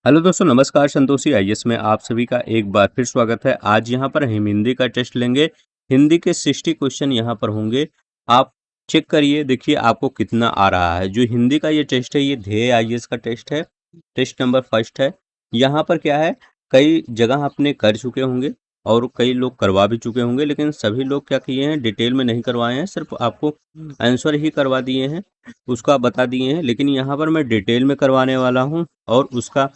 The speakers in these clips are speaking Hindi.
हेलो दोस्तों, नमस्कार। संतोषी आईएएस में आप सभी का एक बार फिर स्वागत है। आज यहाँ पर हम हिंदी का टेस्ट लेंगे। हिंदी के 60 क्वेश्चन यहाँ पर होंगे। आप चेक करिए, देखिए आपको कितना आ रहा है। जो हिंदी का ये टेस्ट है, ये ध्येय आईएएस का टेस्ट है। टेस्ट नंबर फर्स्ट है। यहाँ पर क्या है, कई जगह आपने कर चुके होंगे और कई लोग करवा भी चुके होंगे, लेकिन सभी लोग क्या किए हैं, डिटेल में नहीं करवाए हैं, सिर्फ आपको आंसर ही करवा दिए हैं, उसका बता दिए हैं। लेकिन यहाँ पर मैं डिटेल में करवाने वाला हूँ और उसका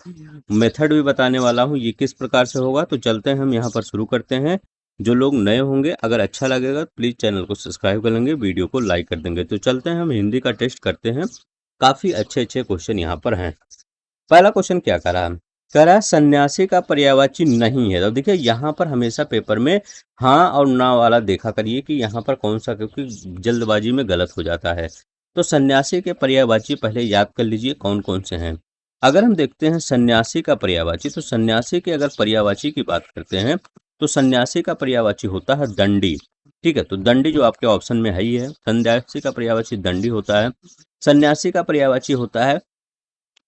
मेथड भी बताने वाला हूँ, ये किस प्रकार से होगा। तो चलते हैं, हम यहाँ पर शुरू करते हैं। जो लोग नए होंगे, अगर अच्छा लगेगा तो प्लीज़ चैनल को सब्सक्राइब कर लेंगे, वीडियो को लाइक कर देंगे। तो चलते हैं, हम हिंदी का टेस्ट करते हैं। काफ़ी अच्छे अच्छे क्वेश्चन यहाँ पर हैं। पहला क्वेश्चन क्या कह रहा है, कह रहा है सन्यासी का पर्यायवाची नहीं है। तो देखिए यहाँ पर हमेशा पेपर में हाँ और ना वाला देखा करिए कि यहाँ पर कौन सा, क्योंकि जल्दबाजी में गलत हो जाता है। तो सन्यासी के पर्यायवाची पहले याद कर लीजिए कौन कौन से हैं। अगर हम देखते हैं सन्यासी का पर्यायवाची, तो सन्यासी के अगर पर्यायवाची की बात करते हैं तो सन्यासी का पर्यायवाची होता है दंडी। ठीक है, तो दंडी जो आपके ऑप्शन में है ही है। सन्यासी का पर्यायवाची दंडी होता है। सन्यासी का पर्यायवाची होता है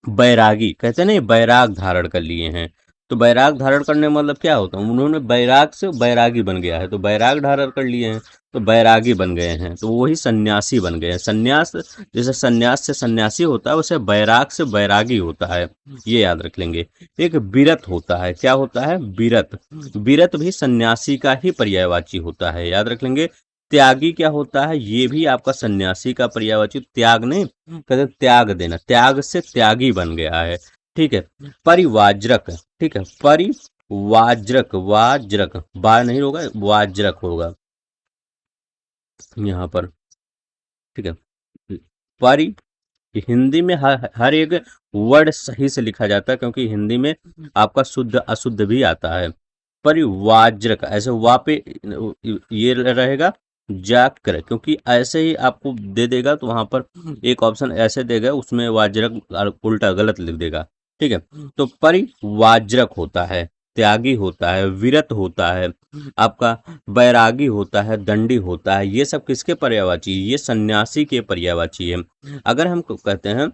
बैरागी। कहते हैं ना, ये बैराग धारण कर लिए हैं। तो बैराग धारण करने का मतलब क्या होता है, उन्होंने बैराग से बैरागी बन गया है, तो बैराग धारण कर लिए हैं तो बैरागी बन गए हैं, तो वही सन्यासी बन गए हैं। सन्यास, जैसे सन्यास से सन्यासी होता है, वैसे बैराग से बैरागी होता है, ये याद रख लेंगे। एक विरत होता है, क्या होता है, विरत। विरत भी सन्यासी का ही पर्यायवाची होता है, याद रख लेंगे। त्यागी क्या होता है, ये भी आपका सन्यासी का पर्यायवाची। त्याग नहीं, कहते त्याग देना, त्याग से त्यागी बन गया है। ठीक है। परिवाज्रक, ठीक है, परिवाज्रक, वाज्रक, बा नहीं होगा, वाज्रक होगा यहाँ पर। ठीक है। परि, हिंदी में हर एक वर्ड सही से लिखा जाता है, क्योंकि हिंदी में आपका शुद्ध अशुद्ध भी आता है। परिवाज्रक, ऐसे वा पे ये रहेगा जाकर, क्योंकि ऐसे ही आपको दे देगा तो वहां पर एक ऑप्शन ऐसे देगा, उसमें वाज्रक उल्टा गलत लिख देगा। ठीक है। तो परिवाज्रक होता है, त्यागी होता है, विरत होता है, आपका बैरागी होता है, दंडी होता है। ये सब किसके पर्यायवाची, ये सन्यासी के पर्यायवाची है। अगर हम कहते हैं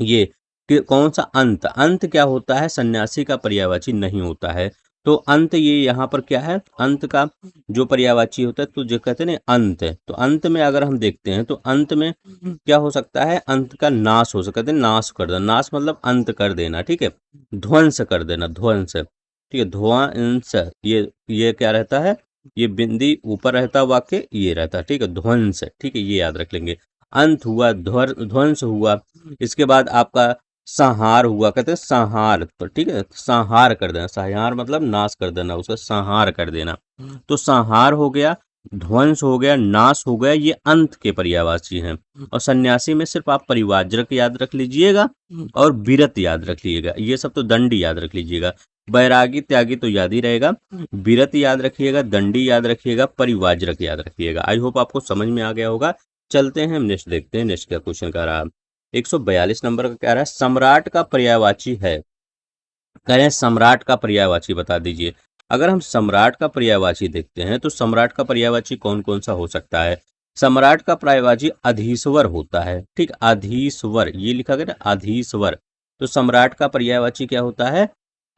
ये कि कौन सा अंत, अंत क्या होता है, सन्यासी का पर्यायवाची नहीं होता है। तो अंत, ये यहाँ पर क्या है, अंत का जो पर्यायवाची होता है, तो जो कहते हैं ना अंत है, तो अंत में अगर हम देखते हैं तो अंत में क्या हो सकता है, अंत का नाश हो सकता है, नाश कर देना। नाश मतलब अंत कर देना, ठीक है, ध्वंस कर देना, ध्वंस। ठीक है, ध्वंस, ये क्या रहता है, ये बिंदी ऊपर रहता है, वाक्य ये रहता है। ठीक है, ध्वंस, ठीक है, ये याद रख लेंगे। अंत हुआ, ध्वंस हुआ। इसके बाद आपका संहार हुआ, कहते हैं संहार, तो ठीक है, संहार कर देना। संहार मतलब नाश कर देना, उसका संहार कर देना। तो संहार हो गया, ध्वंस हो गया, नाश हो गया, ये अंत के पर्यायवाची हैं। और सन्यासी में सिर्फ आप परिवाज्रक याद रख लीजिएगा और विरत याद रख लीजिएगा, ये सब तो दंडी याद रख लीजिएगा। बैरागी त्यागी तो याद ही रहेगा, विरत याद रखिएगा, दंडी याद रखिएगा, परिवाज्रक याद रखिएगा। आई होप आपको समझ में आ गया होगा। चलते हैं, हम नेक्स्ट देखते हैं, नेक्स्ट क्या क्वेश्चन कह रहा है। 142 नंबर का कह रहा है सम्राट का पर्यायवाची है। कह रहे हैं सम्राट का पर्यायवाची बता दीजिए। अगर हम सम्राट का पर्यायवाची देखते हैं तो सम्राट का पर्यायवाची कौन कौन सा हो सकता है। सम्राट का पर्यायवाची अधीश्वर होता है। ठीक, अधीश्वर, ये लिखा गया ना, अधीश्वर। तो सम्राट का पर्यायवाची क्या होता है,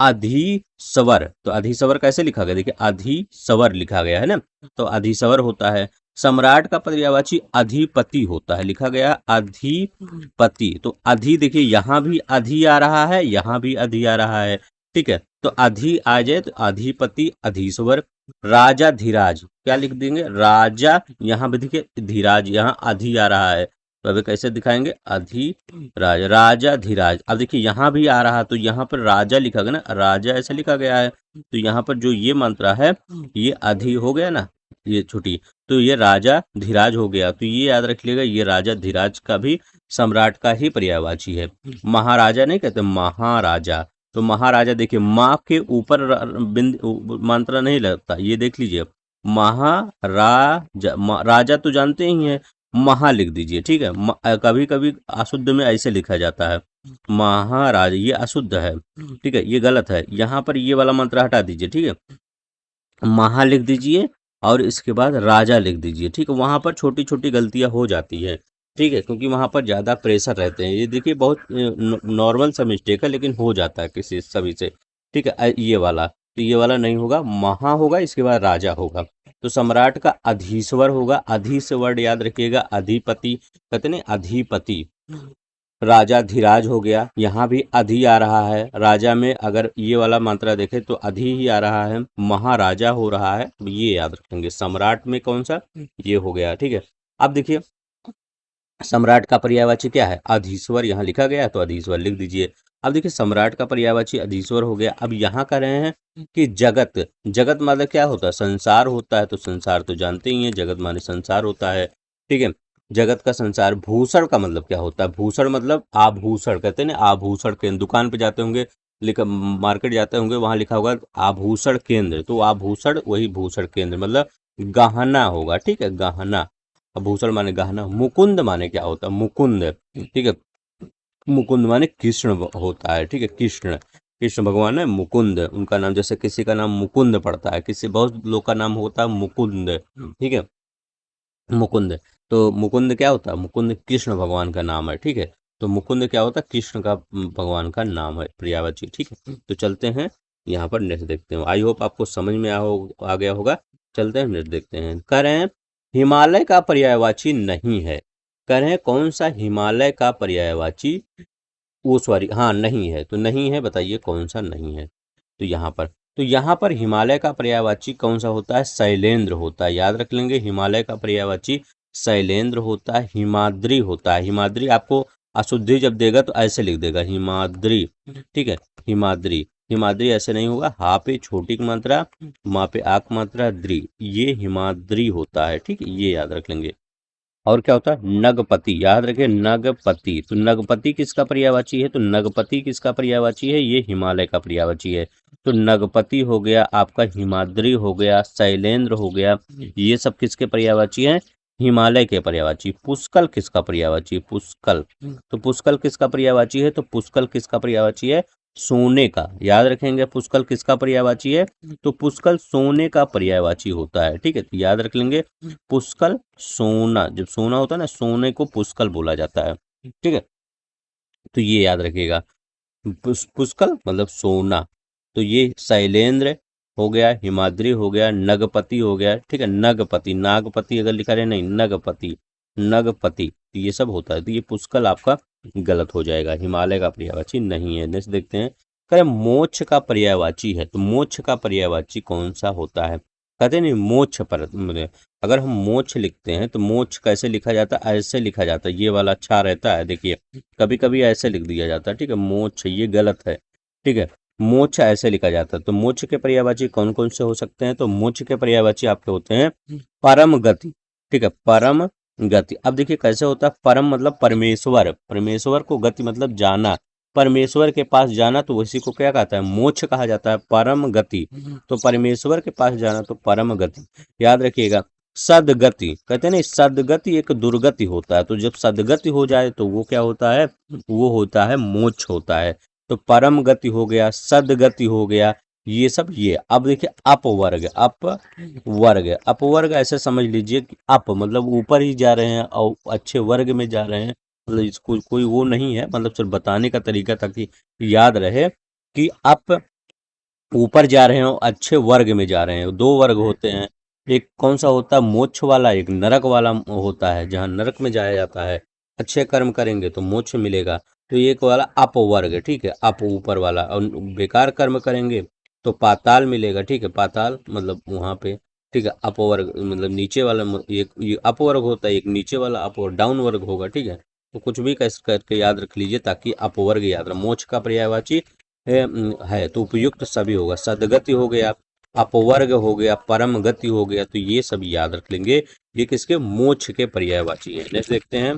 अधीश्वर। तो अधीश्वर कैसे लिखा गया, देखिए अधीश्वर लिखा गया है ना, तो अधीश्वर होता है। सम्राट का पर्यायवाची अधिपति होता है, लिखा गया अधिपति। तो अधि, देखिए यहाँ भी अधि आ रहा है, यहाँ भी अधि आ रहा है। ठीक है, तो अधि आ जाए तो अधिपति, अधीश्वर। राजा धीराज, क्या लिख देंगे, राजा, यहाँ भी देखिए धीराज, यहाँ अधि आ रहा है, तो अभी कैसे दिखाएंगे, अधि राज, राजा धीराज। अब देखिए यहाँ भी आ रहा, तो यहाँ पर राजा लिखा गया ना, राजा ऐसे लिखा गया है, तो यहाँ पर जो ये मंत्र है, ये अधि हो गया ना, ये छुट्टी, तो ये राजा धीराज हो गया। तो ये याद रख लीजिएगा, ये राजा धीराज का भी सम्राट का ही पर्यायवाची है। महाराजा नहीं कहते, महाराजा। तो महाराजा देखिए, माँ के ऊपर बिंद मंत्र नहीं लगता, ये देख लीजिए, महाराजा, राजा तो जानते ही हैं, महा लिख दीजिए। ठीक है, कभी कभी अशुद्ध में ऐसे लिखा जाता है महाराज, ये अशुद्ध है। ठीक है, ये गलत है, यहाँ पर ये वाला मंत्र हटा दीजिए। ठीक है, महा लिख दीजिए और इसके बाद राजा लिख दीजिए। ठीक है, वहां पर छोटी छोटी गलतियां हो जाती है, ठीक है, क्योंकि वहां पर ज्यादा प्रेशर रहते हैं। ये देखिए बहुत नॉर्मल सा मिस्टेक है, लेकिन हो जाता है किसी सभी से। ठीक है, ये वाला तो ये वाला नहीं होगा, महा होगा, इसके बाद राजा होगा। तो सम्राट का अधीश्वर होगा, अधि से वर्ड याद रखिएगा, अधिपति कहते नहीं, अधिपति। राजा धीराज हो गया, यहाँ भी अधि आ रहा है। राजा में अगर ये वाला मात्रा देखें तो अधि ही आ रहा है। महाराजा हो रहा है, ये याद रखेंगे। सम्राट में कौन सा, ये हो गया। ठीक है, अब देखिए सम्राट का पर्यायवाची क्या है, अधीश्वर। यहाँ लिखा गया है तो अधीश्वर लिख दीजिए। अब देखिए सम्राट का पर्यायवाची अधीश्वर हो गया। अब यहाँ कह रहे हैं कि जगत, जगत मतलब क्या होता है, संसार होता है। तो संसार तो जानते ही हैं, जगत माने संसार होता है। ठीक है, जगत का संसार। भूषण का मतलब क्या होता है, भूषण मतलब आभूषण, कहते हैं ना आभूषण केंद्र। दुकान पे जाते होंगे, लिखा, मार्केट जाते होंगे, वहां लिखा होगा आभूषण केंद्र। तो आभूषण वही भूषण केंद्र मतलब गहना होगा। ठीक है, गहना। भूषण माने गहना। मुकुंद माने क्या होता है, मुकुंद। ठीक है, मुकुंद माने कृष्ण होता है। ठीक है, कृष्ण, कृष्ण भगवान है मुकुंद, उनका नाम। जैसे किसी का नाम मुकुंद पड़ता है, किसी बहुत लोग का नाम होता है मुकुंद। ठीक है, मुकुंद। तो मुकुंद क्या होता है, मुकुंद कृष्ण भगवान का नाम है। ठीक है, तो मुकुंद क्या होता है, कृष्ण का भगवान का नाम है, पर्यायवाची। ठीक है, तो चलते हैं यहाँ पर नेक्स्ट देखते हैं। आई होप आपको समझ में आ गया होगा। चलते हैं नेक्स्ट देखते हैं। कह रहे हैं हिमालय का पर्यायवाची नहीं है। कह रहे हैं कौन सा हिमालय का पर्यायवाची, वो सॉरी हाँ नहीं है। तो नहीं है, बताइए कौन सा नहीं है। तो यहाँ पर हिमालय का पर्यायवाची कौन सा होता है, शैलेंद्र होता है। याद रख लेंगे, हिमालय का पर्यायवाची शैलेंद्र होता है, हिमाद्री होता है। हिमाद्री आपको अशुद्धि जब देगा तो ऐसे लिख देगा, हिमाद्री। ठीक है, हिमाद्री। हिमाद्री ऐसे नहीं होगा, हा पे छोटी मात्रा, माँ पे आक मात्रा, द्री, ये हिमाद्री होता है। ठीक है, ये याद रख लेंगे। और क्या होता है, नगपति। याद रखिए, नगपति। तो नगपति किसका पर्यायवाची है, तो नगपति किसका पर्यायवाची है, ये हिमालय का पर्यायवाची है। तो नगपति हो गया आपका, हिमाद्री हो गया, शैलेंद्र हो गया, ये सब किसके पर्यायवाची हैं, हिमालय के पर्यायवाची। पुष्कल किसका पर्यायवाची, पुष्कल। तो पुष्कल किसका पर्यायवाची है, तो पुष्कल किसका पर्यायवाची है, सोने का। याद रखेंगे, पुष्कल किसका पर्यायवाची है, तो पुष्कल सोने का पर्यायवाची होता है। ठीक है, तो याद रख लेंगे, पुष्कल सोना। जब सोना होता है ना, सोने को पुष्कल बोला जाता है। ठीक है, तो ये याद रखिएगा, पुष्कल मतलब सोना। तो ये शैलेंद्र हो गया, हिमाद्री हो गया, नगपति हो गया। ठीक है, नगपति, नागपति अगर लिखा रहे, नहीं, नगपति, नगपति, तो ये सब होता है। तो ये पुष्कल आपका गलत हो जाएगा, हिमालय का पर्यायवाची नहीं है। नेक्स्ट देखते हैं, कह मोक्ष का पर्यायवाची है। तो मोक्ष का पर्यायवाची कौन सा होता है, कहते नहीं मोक्ष पर। अगर हम मोक्ष लिखते हैं तो मोक्ष कैसे लिखा जाता है, ऐसे लिखा जाता है। ये वाला अच्छा रहता है, देखिए कभी कभी ऐसे लिख दिया जाता है। ठीक है, मोक्ष, ये गलत है। ठीक है, मोक्ष ऐसे लिखा जाता है। तो मोक्ष के पर्यायवाची कौन कौन से हो सकते हैं, तो मोक्ष के पर्यायवाची आपके होते हैं परम गति। ठीक है, परम गति। अब देखिए कैसे होता है, परम मतलब परमेश्वर, परमेश्वर को, गति मतलब जाना, परमेश्वर के पास जाना, तो उसी को क्या कहता है, मोक्ष कहा जाता है, परम गति। तो परमेश्वर के पास जाना तो परम गति। याद रखिएगा, सदगति, कहते हैं ना सदगति एक दुर्गति होता है। तो जब सदगति हो जाए तो वो क्या होता है, वो होता है मोक्ष होता है। तो परम गति हो गया, सदगति हो गया, ये सब ये। अब देखिए अपवर्ग, अपवर्ग, अपवर्ग ऐसे समझ लीजिए कि अप मतलब ऊपर ही जा रहे हैं और अच्छे वर्ग में जा रहे हैं। मतलब इसको कोई वो नहीं है, मतलब सिर्फ बताने का तरीका ताकि याद रहे कि आप ऊपर जा रहे हो, अच्छे वर्ग में जा रहे हैं। दो वर्ग होते हैं, एक कौन सा होता है, मोक्ष वाला, एक नरक वाला होता है, जहाँ नरक में जाया जाता है। अच्छे कर्म करेंगे तो मोक्ष मिलेगा, तो एक वाला अपवर्ग। ठीक है, अप ऊपर वाला, और बेकार कर्म करेंगे तो पाताल मिलेगा। ठीक है, पाताल मतलब वहाँ पे। ठीक है, अपवर्ग मतलब नीचे वाला, एक ये अपवर्ग होता है, एक नीचे वाला अप और डाउन वर्ग होगा। ठीक है, तो कुछ भी कैसे करके याद रख लीजिए ताकि अपवर्ग याद रहे। मोक्ष का पर्यायवाची है तो उपयुक्त सभी होगा, सदगति हो गया, अपवर्ग हो गया, परम गति हो गया, तो ये सब याद रख लेंगे। ये किसके, मोक्ष के पर्यायवाची है। नेक्स्ट देखते हैं,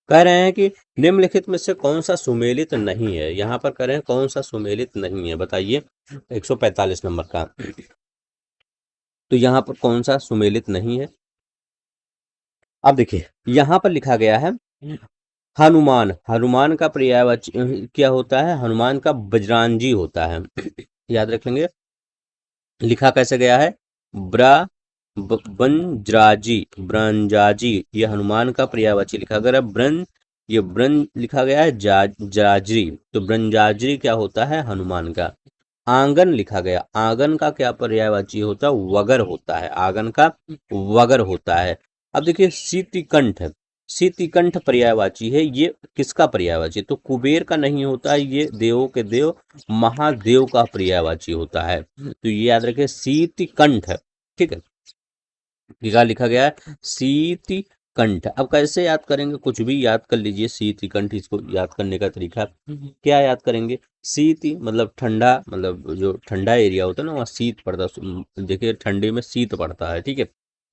कह रहे हैं कि निम्नलिखित में से कौन सा सुमेलित नहीं है। यहाँ पर कह रहे हैं कौन सा सुमेलित नहीं है, बताइए 145 नंबर का। तो यहाँ पर कौन सा सुमेलित नहीं है, अब देखिए यहाँ पर लिखा गया है हनुमान। हनुमान का पर्यायवाची क्या होता है, हनुमान का बजरांजी होता है। याद रख लेंगे, लिखा कैसे गया है, ब्र ब्रंजाजी, ब्रंजाजी ये हनुमान का पर्यायवाची लिखा गया है। ये ब्रंज लिखा गया है जाजरी, तो ब्रंजाजरी क्या होता है? हनुमान का। आंगन लिखा गया, आंगन का क्या पर्यायवाची होता है? वगर होता है, आंगन का वगर होता है। अब देखिए शीतिकंठ, शीतिकंठ पर्यायवाची है, ये किसका पर्यायवाची? तो कुबेर का नहीं होता है, ये देवों के देव महादेव का पर्यायवाची होता है। तो ये याद रखिए शीतिकंठ, ठीक है, क्या लिखा गया है? शीति कंठ। अब कैसे याद करेंगे? कुछ भी याद कर लीजिए, शीति कंठ, इसको याद करने का तरीका क्या याद करेंगे? शीति मतलब ठंडा, मतलब जो ठंडा एरिया होता है ना, वहाँ शीत पड़ता है। देखिए ठंडी में शीत पड़ता है, ठीक है,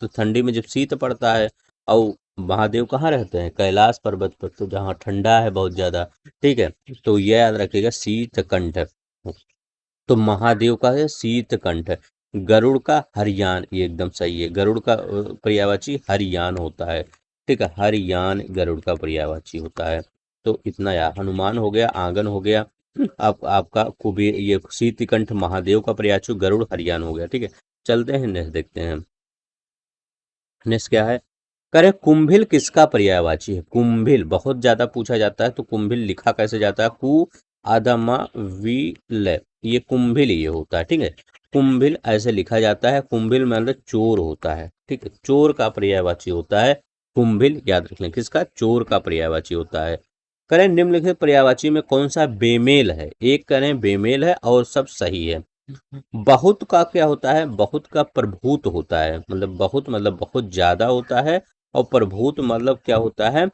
तो ठंडी में जब शीत पड़ता है, और महादेव कहाँ रहते हैं? कैलाश पर्वत पर, तो जहाँ ठंडा है बहुत ज्यादा, ठीक है, तो यह याद रखिएगा शीत कंठ। तो महादेव का है शीतकंठ। गरुड़ का हरियान, ये एकदम सही है, गरुड़ का पर्यायवाची हरियान होता है, ठीक है, हरियान गरुड़ का पर्यायवाची होता है। तो इतना यार, हनुमान हो गया, आंगन हो गया, आपका कुबेर, ये शीतकंठ महादेव का पर्यायवाची, गरुड़ हरियान हो गया, ठीक है। चलते हैं नेक्स्ट, देखते हैं नेक्स्ट क्या है। करे कुंभिल किसका पर्यायवाची है? कुंभिल बहुत ज्यादा पूछा जाता है, तो कुंभिल लिखा कैसे जाता है? कु आदमा विल, ये कुंभिल ये होता है, ठीक है, कुंभिल ऐसे लिखा जाता है। कुंभिल मतलब चोर होता है, ठीक है, चोर का पर्यायवाची होता है कुंभिल, याद रख लें, किसका? चोर का पर्यायवाची होता है। करें निम्नलिखित पर्यायवाची में कौन सा बेमेल है? एक करें बेमेल है और सब सही है। बहुत का क्या होता है? बहुत का प्रभूत होता है, मतलब बहुत मतलब बहुत ज्यादा होता है, और प्रभूत मतलब क्या होता है?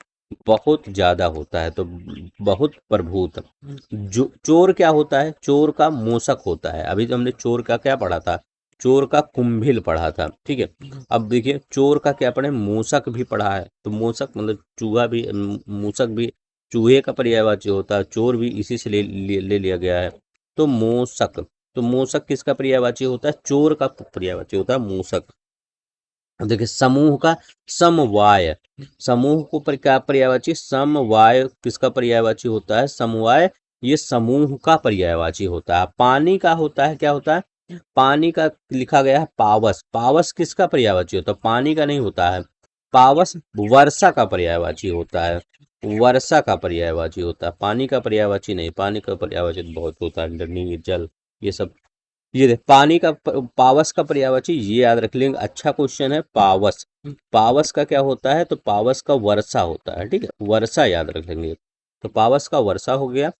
बहुत ज्यादा होता है, तो बहुत प्रभूत। जो चोर क्या होता है? चोर का मूसक होता है। अभी तो हमने चोर का क्या पढ़ा था? चोर का कुंभिल पढ़ा था, ठीक है। अब देखिए चोर का क्या पढ़े? मूसक भी पढ़ा है, तो मूसक मतलब चूहा भी, मूसक भी चूहे का पर्यायवाची होता है, चोर भी इसी से ले लिया गया है। तो मूसक, तो मूसक किसका पर्यायवाची होता है? चोर का पर्यायवाची होता है मूसक। अब देखिए समूह का समवाय, समूह को क्या पर्यायवाची? समवाय किसका पर्यायवाची होता है? समवाय ये समूह का पर्यायवाची होता है। पानी का होता है, क्या होता है? पानी का लिखा गया है पावस, पावस किसका पर्यायवाची होता है? पानी का नहीं होता है, पावस वर्षा का पर्यायवाची होता है, वर्षा का पर्यायवाची होता है, पानी का पर्यायवाची नहीं। पानी का पर्यायवाची तो बहुत होता है, नीर जल ये सब। ये देख पानी का पावस का पर्यायवाची, ये याद रख लेंगे, अच्छा क्वेश्चन है। पावस, पावस का क्या होता है? तो पावस का वर्षा होता है, ठीक है, वर्षा याद रख लेंगे। तो पावस का वर्षा हो गया,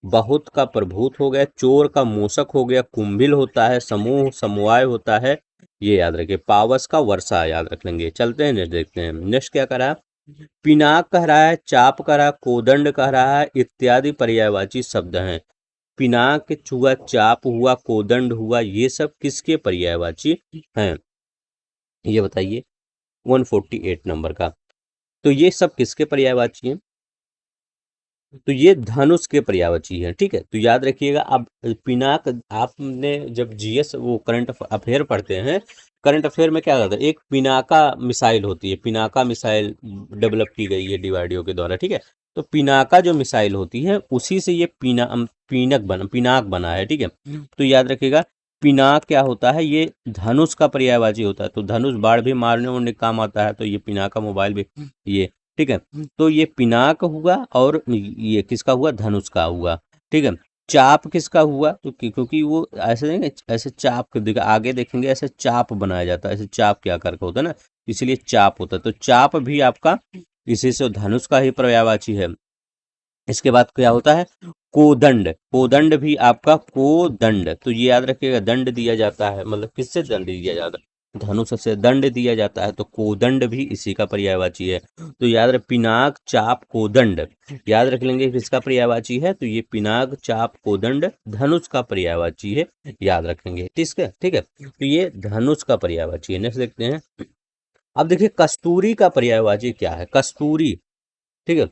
बहुत का प्रभूत हो गया, चोर का मूसक हो गया, कुंभिल होता है, समूह समवाय होता है, ये याद रखिए, पावस का वर्षा याद रख लेंगे। चलते हैं नेक्स्ट, देखते हैं नेक्स्ट क्या करा। पिनाक कह रहा है, चाप कह रहा है, कोदंड कह रहा है, इत्यादि पर्यायवाची शब्द हैं। पिनाक हुआ, चाप हुआ, कोदंड हुआ, ये सब किसके पर्यायवाची हैं? ये बताइए 148 नंबर का। तो ये सब किसके पर्यायवाची हैं? तो ये धनुष के पर्यायवाची है, ठीक है। तो याद रखिएगा, अब पिनाक, आपने जब जीएस वो करंट अफेयर पढ़ते हैं, करंट अफेयर में क्या होता है? एक पिनाका मिसाइल होती है, पिनाका मिसाइल डेवलप की गई है डीआरडीओ के द्वारा, ठीक है। तो पिनाका जो मिसाइल होती है, उसी से ये पिनाक बना है, ठीक है। तो याद रखिएगा पिनाक क्या होता है? ये धनुष का पर्यायवाची होता है, तो धनुष बाढ़ भी मारने उड़ने काम आता है, तो ये पिनाका मोबाइल भी ये, ठीक है। तो ये पिनाक हुआ, और ये किसका हुआ? धनुष का हुआ, ठीक है। चाप किसका हुआ? तो क्योंकि वो ऐसे नहीं, ऐसे चाप आगे देखेंगे, ऐसे चाप बनाया जाता है, ऐसे चाप क्या करके होता है ना, इसलिए चाप होता है। तो चाप भी आपका इसी से धनुष का ही पर्यायवाची है। इसके बाद क्या होता है? कोदंड, कोदंड भी आपका कोदंड, तो ये याद रखिएगा, दंड दिया जाता है, मतलब किससे दंड दिया जाता है? धनुष से दंड दिया जाता है, तो कोदंड भी इसी का पर्यायवाची है। तो याद रख, पिनाक चाप कोदंड याद रख लेंगे किसका पर्यायवाची है? तो ये पिनाक चाप कोदंड धनुष का पर्यायवाची है, याद रखेंगे, ठीक है, ठीक है। तो ये धनुष का पर्यायवाची है। नेक्स्ट देखते हैं। अब देखिए कस्तूरी का पर्यायवाची क्या है? कस्तूरी, ठीक है,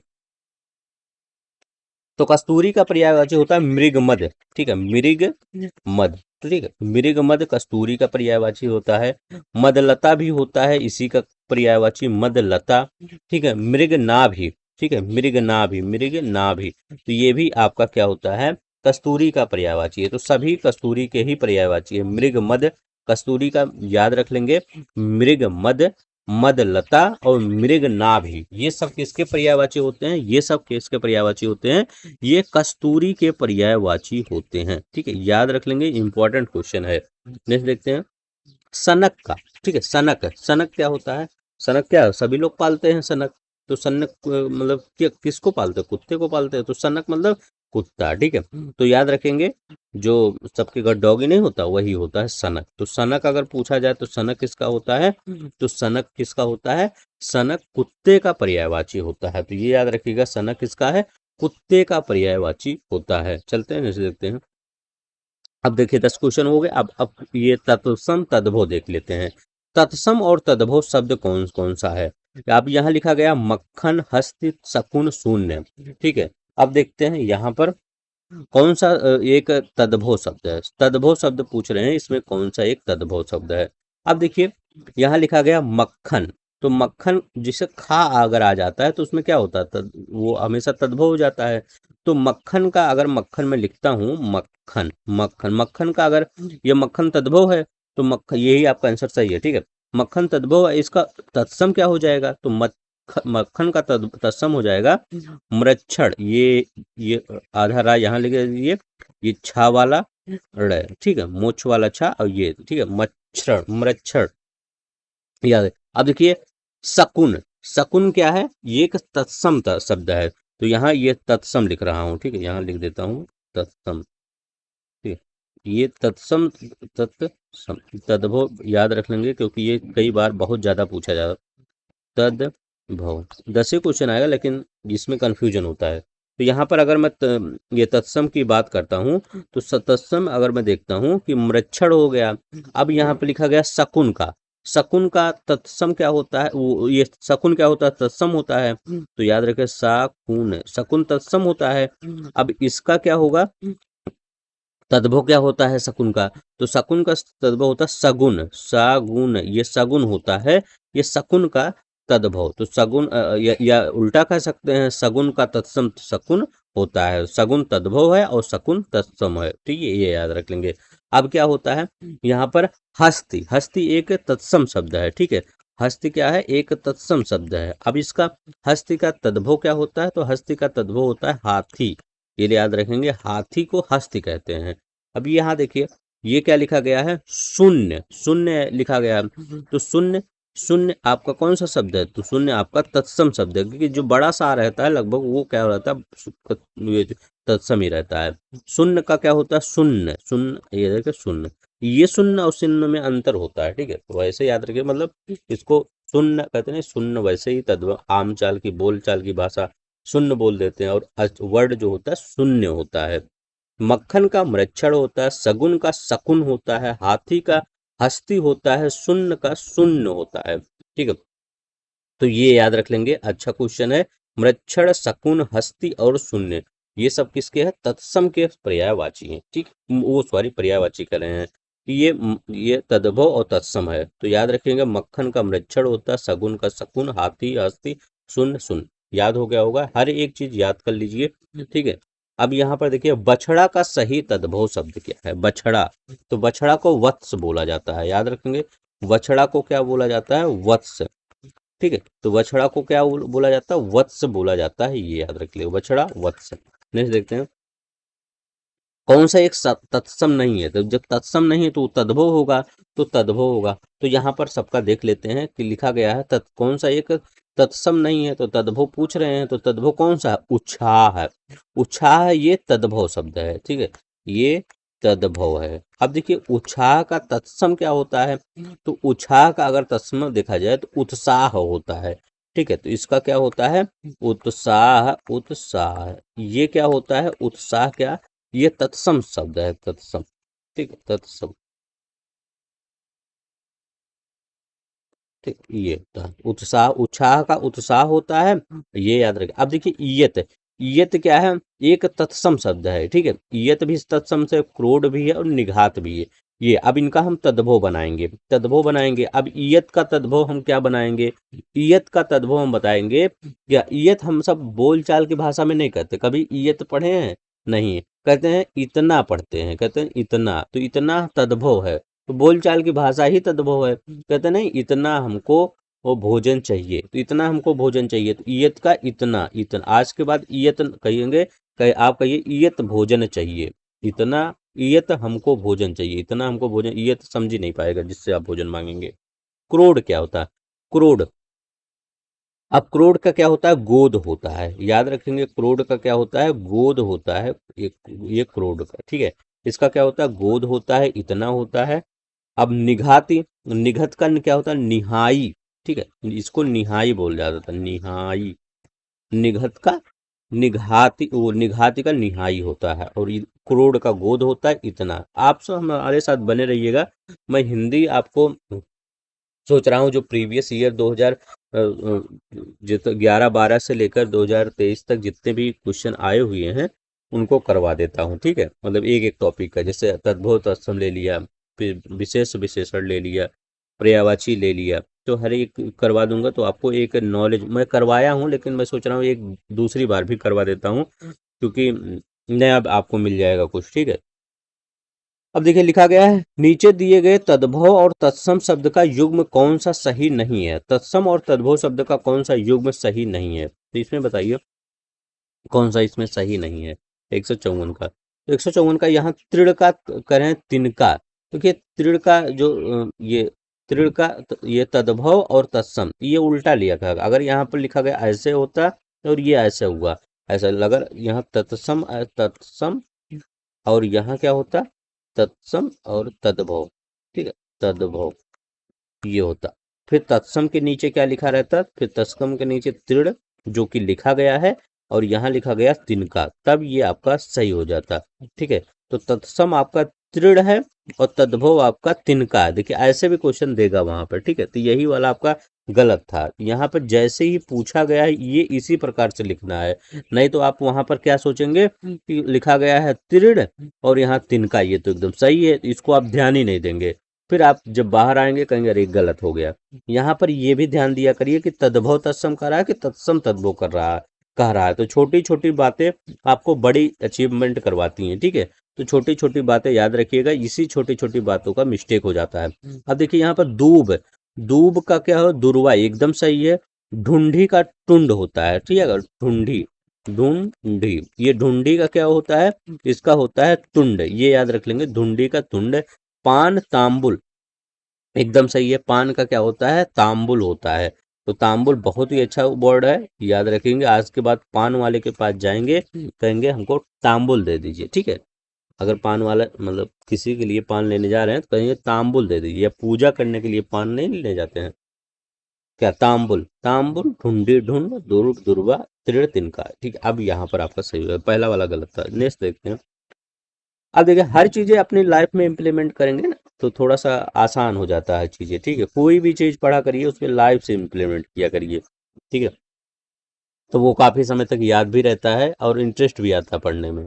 तो कस्तूरी का पर्यायवाची होता है मृगमद, ठीक है, मृगमद, ठीक है, मृगमद कस्तूरी का पर्यायवाची होता है। मदलता भी होता है इसी का पर्यायवाची, मदलता, ठीक है। मृगनाभि, ठीक है, मृगनाभि, मृगनाभि, तो ये भी आपका क्या होता है? कस्तूरी का पर्यायवाची है। तो सभी कस्तूरी के ही पर्यायवाची है, मृगमद कस्तूरी का याद रख लेंगे, मृग मद, मदलता और मृग नाभि, ये सब किसके पर्यायवाची होते हैं, ये सब किसके पर्यायवाची होते हैं, ये कस्तूरी के पर्यायवाची होते हैं। ठीक है, याद रख लेंगे, इंपॉर्टेंट क्वेश्चन है। नेक्स्ट देखते हैं सनक का। ठीक है, सनक, सनक क्या होता है, सनक क्या, सभी लोग पालते हैं सनक, तो सनक मतलब किसको पालते हैं, कुत्ते को पालते हैं, तो सनक मतलब कुत्ता। ठीक है, तो याद रखेंगे जो सबके घर डॉगी नहीं होता वही होता है सनक। तो सनक अगर पूछा जाए तो सनक किसका होता है, तो सनक किसका होता है, सनक कुत्ते का पर्यायवाची होता है। तो ये याद रखिएगा, सनक किसका है, कुत्ते का पर्यायवाची होता है। चलते हैं जैसे देखते हैं। अब देखिए 10 क्वेश्चन हो गए। अब ये तत्सम तद्भव देख लेते हैं। तत्सम और तद्भव शब्द कौन कौन सा है। अब यहाँ लिखा गया मक्खन, हस्त, शकुन, शून्य। ठीक है, अब देखते हैं यहाँ पर कौन सा एक तद्भव शब्द है। तद्भव शब्द पूछ रहे हैं, इसमें कौन सा एक तद्भव शब्द है। अब देखिए यहाँ लिखा गया मक्खन, तो मक्खन जिसे खा अगर आ जाता है तो उसमें क्या होता है, वो हमेशा तद्भव हो जाता है। तो मक्खन का अगर मक्खन में लिखता हूँ मक्खन, मक्खन, मक्खन का अगर ये मक्खन तद्भव है तो मक्खन, यही आपका आंसर सही है। ठीक है, मक्खन तद्भव है, इसका तत्सम क्या हो जाएगा, तो मक्खन का तत्सम हो जाएगा मृच्छर। ये आधा रा यहाँ लिख दीजिए, ये छा वाला ड़, ठीक है, मोछ वाला छा, और ये ठीक है मच्छर, मृच्छर याद है। अब देखिए शकुन, शकुन क्या है, ये एक तत्सम शब्द है, तो यहाँ ये तत्सम लिख रहा हूँ। ठीक है, यहाँ लिख देता हूँ तत्सम। ठीक है, ये तत्सम, तत्सम, तद्भव याद रख लेंगे क्योंकि ये कई बार बहुत ज्यादा पूछा जाता है। तद्भव 10 ही क्वेश्चन आएगा, लेकिन इसमें कंफ्यूजन होता है। तो यहाँ पर अगर मैं ये तत्सम की बात करता हूँ तो तत्सम अगर मैं देखता हूँ कि मृच्छर हो गया। अब यहाँ पे लिखा गया शकुन का, शकुन का तत्सम क्या होता है, वो ये शकुन क्या होता है, तत्सम होता है। तो याद रखें शाकुन, शकुन तत्सम होता है। अब इसका क्या होगा, तद्भव क्या होता है शकुन का, तो शकुन का तद्भव होता है सगुन, सागुन, ये सगुन होता है, ये शकुन का तद्भव। तो सगुन या उल्टा कह सकते हैं, सगुन का तत्सम शकुन होता है, सगुन तद्भव है और शकुन तत्सम है। ठीक है, ये याद रख लेंगे। अब क्या होता है यहाँ पर हस्ती, हस्ती एक तत्सम शब्द है। ठीक है, हस्ती क्या है, एक तत्सम शब्द है। अब इसका हस्ती का तद्भव क्या होता है, तो हस्ती का तद्भव होता है हाथी, ये याद रखेंगे, हाथी को हस्ती कहते हैं। अभी यहाँ देखिए ये क्या लिखा गया है, शून्य, शून्य लिखा गया है। तो शून्य, शून्य आपका कौन सा शब्द है, तो शून्य आपका तत्सम शब्द है, क्योंकि जो बड़ा सा रहता है लगभग वो क्या रहता है, ये तत्सम ही रहता है। शून्य का क्या होता है, शून्य, शून्य, ये देखिए शून्य, ये शून्य और शून्य में अंतर होता है। ठीक है, तो वैसे याद रखिए, मतलब इसको शून्य कहते हैं, शून्य वैसे ही तद्भव, आम चाल की, बोल चाल की भाषा शून्य बोल देते हैं, और वर्ड जो होता है शून्य होता है। मक्खन का मृच्छर होता है, सगुन का शकुन होता है, हाथी का हस्ती होता है, शून्य का शून्य होता है। ठीक है, तो ये याद रख लेंगे, अच्छा क्वेश्चन है। मृच्छर, शकुन, हस्ती और शून्य, ये सब किसके हैं, तत्सम के पर्यायवाची हैं। ठीक, वो सॉरी पर्यायवाची कर रहे हैं, ये तद्भव और तत्सम है। तो याद रखेंगे, मक्खन का मृच्छर होता है, शगुन का शकुन, हाथी हस्ती, शून्य शून्य, याद हो गया होगा, हर एक चीज याद कर लीजिए। ठीक है, अब यहाँ पर देखिए बछड़ा का सही तद्भव शब्द क्या है, बछड़ा, तो बछड़ा को वत्स बोला जाता है, याद रखेंगे, बछड़ा को क्या बोला जाता है, वत्स। ठीक है, तो बछड़ा को क्या बोला जाता है, वत्स बोला जाता है, ये याद रख लियो, बछड़ा वत्स। नेक्स्ट देखते हैं कौन सा एक तत्सम नहीं है, तो जब तत्सम नहीं है तो तद्भव होगा, तो तद्भव होगा। तो यहाँ पर सबका देख लेते हैं कि लिखा गया है कौन सा एक तत्सम नहीं है, तो तद्भव पूछ रहे हैं, तो तद्भव कौन सा है, उच्छाह है, उच्छाह ये तद्भव शब्द है। ठीक है, ये तद्भव है। अब देखिए उच्छाह का तत्सम क्या होता है, तो उच्छाह का अगर तत्सम देखा जाए तो उत्साह होता है। ठीक है, तो इसका क्या होता है, उत्साह, उत्साह, ये क्या होता है, उत्साह क्या, ये तत्सम शब्द है, तत्सम। ठीक है, तत्सम। ठीक, ये उत्साह, उत्साह का उत्साह होता है, ये याद रखें। अब देखिए ईयत, ईयत क्या है, एक तत्सम शब्द है। ठीक है, ईयत भी तत्सम से, क्रोध भी है और निघात भी है। ये अब इनका हम तद्भव बनाएंगे, तद्भव बनाएंगे। अब ईयत का तद्भव हम क्या बनाएंगे, ईयत का तद्भव हम बताएंगे क्या, ईयत हम सब बोलचाल की भाषा में नहीं कहते, कभी ईयत पढ़े हैं, नहीं कहते हैं, इतना पढ़ते हैं, कहते हैं इतना, तो इतना तद्भव है। तो बोलचाल की भाषा ही तद्भव है। कहते नहीं इतना हमको वो भोजन चाहिए, तो इतना हमको भोजन चाहिए, तो इयत का इतना, इतना आज के बाद इयत कहेंगे, आप कहिए इयत भोजन चाहिए, इतना, इयत हमको भोजन चाहिए, इतना हमको भोजन, इयत समझ ही नहीं पाएगा जिससे आप भोजन मांगेंगे। करोड़ क्या होता है? करोड़, अब करोड़ का क्या होता है? गोद होता है, याद रखेंगे करोड़ का क्या होता है? गोद होता है। एक ये करोड़ का, ठीक है, इसका क्या होता है? गोद होता है, इतना होता है। अब निघाती, निघत का क्या होता है? निहाई, ठीक है, इसको निहाई बोल जाता था, निहाई। निघत का निघाती, वो निघाती का निहाई होता है, और ये करोड़ का गोद होता है, इतना। आप सब हमारे साथ बने रहिएगा। मैं हिंदी आपको सोच रहा हूँ जो प्रीवियस ईयर 2000 जित 11-12 से लेकर 2023 तक जितने भी क्वेश्चन आए हुए हैं उनको करवा देता हूँ, ठीक है, मतलब एक एक टॉपिक का, जैसे तद्भव तत्सम ले लिया, फिर विशेष विशेषण ले लिया, पर्यायवाची ले लिया, तो हर एक करवा दूंगा, तो आपको एक नॉलेज, मैं करवाया हूँ लेकिन मैं सोच रहा हूँ एक दूसरी बार भी करवा देता हूँ, क्योंकि नया आपको मिल जाएगा कुछ, ठीक है। अब देखिए लिखा गया है, नीचे दिए गए तद्भव और तत्सम शब्द का युग्म कौन सा सही नहीं है? तत्सम और तद्भव शब्द का कौन सा युग्म सही नहीं है, तो इसमें बताइए कौन सा इसमें सही नहीं है? 154 का, तो 154 का यहाँ तृण का करें तिनका, क्योंकि तृण का जो ये तृण का ये तद्भव और तत्सम ये उल्टा लिया था, अगर यहाँ पर लिखा गया ऐसे होता और ये ऐसे हुआ, ऐसा लगा, यहाँ तत्सम तत्सम, और यहाँ क्या होता? तत्सम और तद्भव, ठीक है, तद्भव ये होता। फिर तत्सम के नीचे क्या लिखा रहता? फिर तत्सम के नीचे तृण जो कि लिखा गया है, और यहाँ लिखा गया तिनका, तब ये आपका सही हो जाता, ठीक है। तो तत्सम आपका तृण है और तद्भव आपका तिनका है, देखिए ऐसे भी क्वेश्चन देगा वहां पर, ठीक है, तो यही वाला आपका गलत था। यहाँ पर जैसे ही पूछा गया है ये इसी प्रकार से लिखना है, नहीं तो आप वहां पर क्या सोचेंगे कि लिखा गया है तृण और यहाँ तिनका, ये तो एकदम सही है, इसको आप ध्यान ही नहीं देंगे। फिर आप जब बाहर आएंगे कहेंगे अरे गलत हो गया। यहाँ पर ये भी ध्यान दिया करिए कि तद्भव तत्सम कर रहा है कि तत्सम तद्भव कर रहा है, कह रहा है, तो छोटी छोटी बातें आपको बड़ी अचीवमेंट करवाती हैं, ठीक है। तो छोटी छोटी बातें याद रखिएगा, इसी छोटी छोटी बातों का मिस्टेक हो जाता है। अब देखिए यहाँ पर दूब, दूब का क्या हो? दुर्वा, एकदम सही है। ढूंढी का टुंड होता है, ठीक है, अगर ढूंढी, ढूंढी, ये ढूंढी का क्या होता है? इसका होता है तुंड, ये याद रख लेंगे, ढूंढी का तुंड। पान तांबुल, एकदम सही है, पान का क्या होता है? तांबुल होता है। तो तांबुल बहुत ही अच्छा वर्ड है, याद रखेंगे, आज के बाद पान वाले के पास जाएंगे कहेंगे हमको तांबुल दे दीजिए, ठीक है। अगर पान वाला मतलब किसी के लिए पान लेने जा रहे हैं तो कहेंगे तांबुल दे दीजिए, या पूजा करने के लिए पान नहीं लेने जाते हैं, क्या तांबुल, तांबुल, ढूंढी ढूंढ, दुर्वा, तृण तिनका, ठीक है। अब यहाँ पर आपका सही है, पहला वाला गलत था। नेक्स्ट देखते हैं। अब देखिए हर चीजें अपनी लाइफ में इम्प्लीमेंट करेंगे ना तो थोड़ा सा आसान हो जाता है चीजें, ठीक है, कोई भी चीज पढ़ा करिए उसमें लाइफ से इम्प्लीमेंट किया करिए, ठीक है, तो वो काफी समय तक याद भी रहता है और इंटरेस्ट भी आता है पढ़ने में।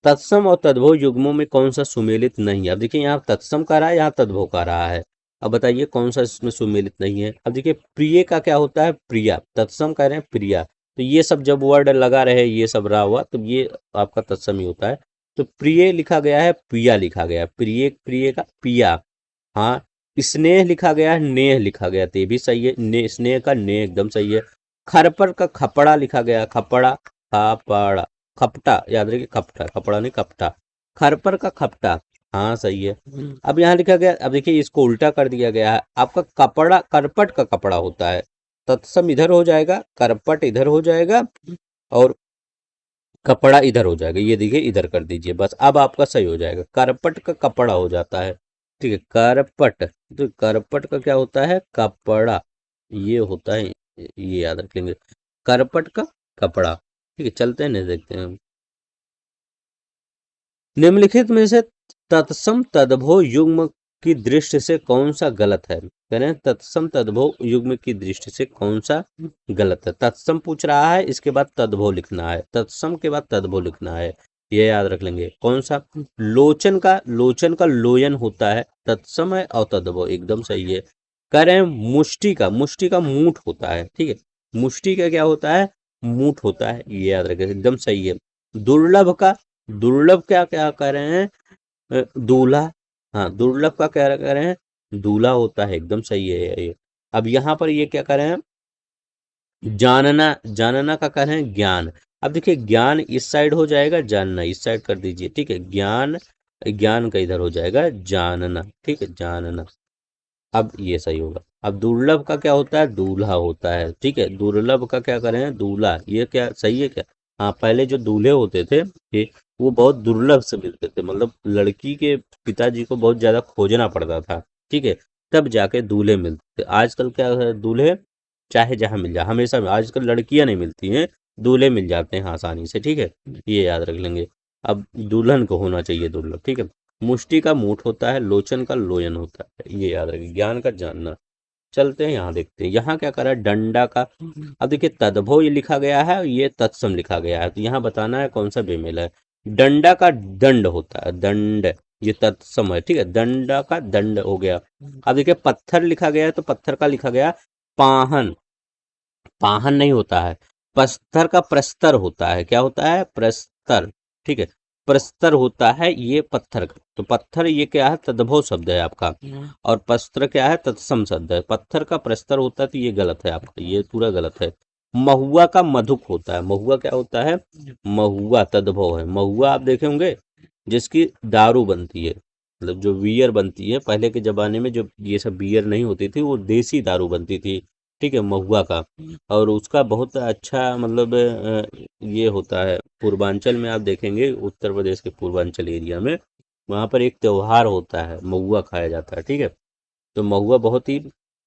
तत्सम और तद्भव युग्मों में कौन सा सुमेलित नहीं है? अब देखिए यहाँ तत्सम का रहा है, यहाँ तद्भव का रहा है, अब बताइए कौन सा इसमें सुमेलित नहीं है? अब देखिए प्रिय का क्या होता है? प्रिया, तत्सम कह रहे हैं प्रिया, तो ये सब जब वर्ड लगा रहे ये सब रहा हुआ तो ये आपका तत्सम ही होता है। तो प्रिय लिखा गया है, पिया लिखा गया है, प्रिय, प्रिय का पिया, हाँ। स्नेह लिखा गया है, नेह लिखा गया, तो ये भी सही है, ने स्नेह का ने एकदम सही है। खरपर का खपड़ा लिखा गया, खपड़ा, खपड़ा, खपटा, याद रखिए, खपटा, खपड़ा नहीं खपटा, खरपर का खपटा, हाँ सही है। अब यहाँ लिखा गया, अब देखिए इसको उल्टा कर दिया गया है, आपका कपड़ा करपट का कपड़ा होता है, तत्सम इधर हो जाएगा, करपट इधर हो जाएगा, और कपड़ा इधर हो जाएगा, ये देखिए इधर कर दीजिए, बस अब आपका सही हो जाएगा, करपट का कपड़ा हो जाता है, ठीक है, करपट, तो करपट का क्या होता है? कपड़ा, ये होता है, ये याद रख लेंगे, करपट का कपड़ा, ठीक है। चलते हैं, नहीं देखते हैं हम। निम्नलिखित में से तत्सम तद्भव युग्म की दृष्टि से कौन सा गलत है? कह रहे हैं तत्सम तद्भव युग्म की दृष्टि से कौन सा गलत है? तत्सम पूछ रहा है, इसके बाद तद्भव लिखना है, तत्सम के बाद तद्भव लिखना है, ये याद रख लेंगे। कौन सा? लोचन का लोयन होता है, तत्सम है, और तद्भव एकदम सही है। कह रहे हैं मुष्टि का मूठ होता है, ठीक है, मुष्टि का क्या होता है? मूठ होता है, ये याद रखें, एकदम सही है। दुर्लभ का, दुर्लभ क्या क्या कह रहे हैं? दूल्हा, हाँ, दुर्लभ का क्या कह रहे हैं, दूल्हा होता है, एकदम सही है ये। अब यहाँ पर ये क्या कर रहे हैं, जानना, जानना का कर रहे हैं ज्ञान। अब देखिए ज्ञान इस साइड हो जाएगा, जानना इस साइड कर दीजिए, ठीक है, ज्ञान, ज्ञान का इधर हो जाएगा जानना, ठीक है, जानना। अब ये सही होगा। अब दुर्लभ का क्या होता है, दूल्हा होता है, ठीक है, दुर्लभ का क्या करें, दूल्हा, ये क्या सही है क्या। हाँ, पहले जो दूल्हे होते थे ये, वो बहुत दुर्लभ से मिलते थे, मतलब लड़की के पिताजी को बहुत ज्यादा खोजना पड़ता था, ठीक है, तब जाके दूल्हे मिलते थे। आजकल क्या है, दूल्हे चाहे जहां मिल जाए, हमेशा आजकल लड़कियां नहीं मिलती हैं, दूल्हे मिल जाते हैं आसानी से, ठीक है, ये याद रख लेंगे। अब दुल्हन को होना चाहिए दुर्लभ, ठीक है। मुष्टि का मूठ होता है, लोचन का लोयन होता है, ये याद रखिए, ज्ञान का जानना। चलते हैं यहाँ, देखते हैं यहाँ क्या करा है, डंडा का। अब देखिए तद्भव ये लिखा गया है और ये तत्सम लिखा गया है, तो यहाँ बताना है कौन सा बेमेल है। डंडा का दंड होता है, दंड, ये तत्सम है, ठीक है, डंडा का दंड हो गया। अब देखिए पत्थर लिखा गया है, तो पत्थर का लिखा गया पाहन, पाहन नहीं होता है, प्रस्तर का प्रस्तर होता है, क्या होता है, प्रस्तर, ठीक है, प्रस्तर होता है ये पत्थर का। तो पत्थर ये क्या है, तद्भव शब्द है आपका, और प्रस्तर क्या है, तत्सम शब्द है। पत्थर का प्रस्तर होता है तो ये गलत है आपका, ये पूरा गलत है। महुआ का मधुक होता है, महुआ क्या होता है, महुआ तद्भव है। महुआ आप देखे होंगे जिसकी दारू बनती है, मतलब जो बियर बनती है, पहले के जमाने में जो ये सब बियर नहीं होती थी, वो देसी दारू बनती थी, ठीक है, महुआ का। और उसका बहुत अच्छा मतलब ये होता है, पूर्वांचल में आप देखेंगे, उत्तर प्रदेश के पूर्वांचल एरिया में, वहाँ पर एक त्योहार होता है, महुआ खाया जाता है, ठीक है। तो महुआ बहुत ही,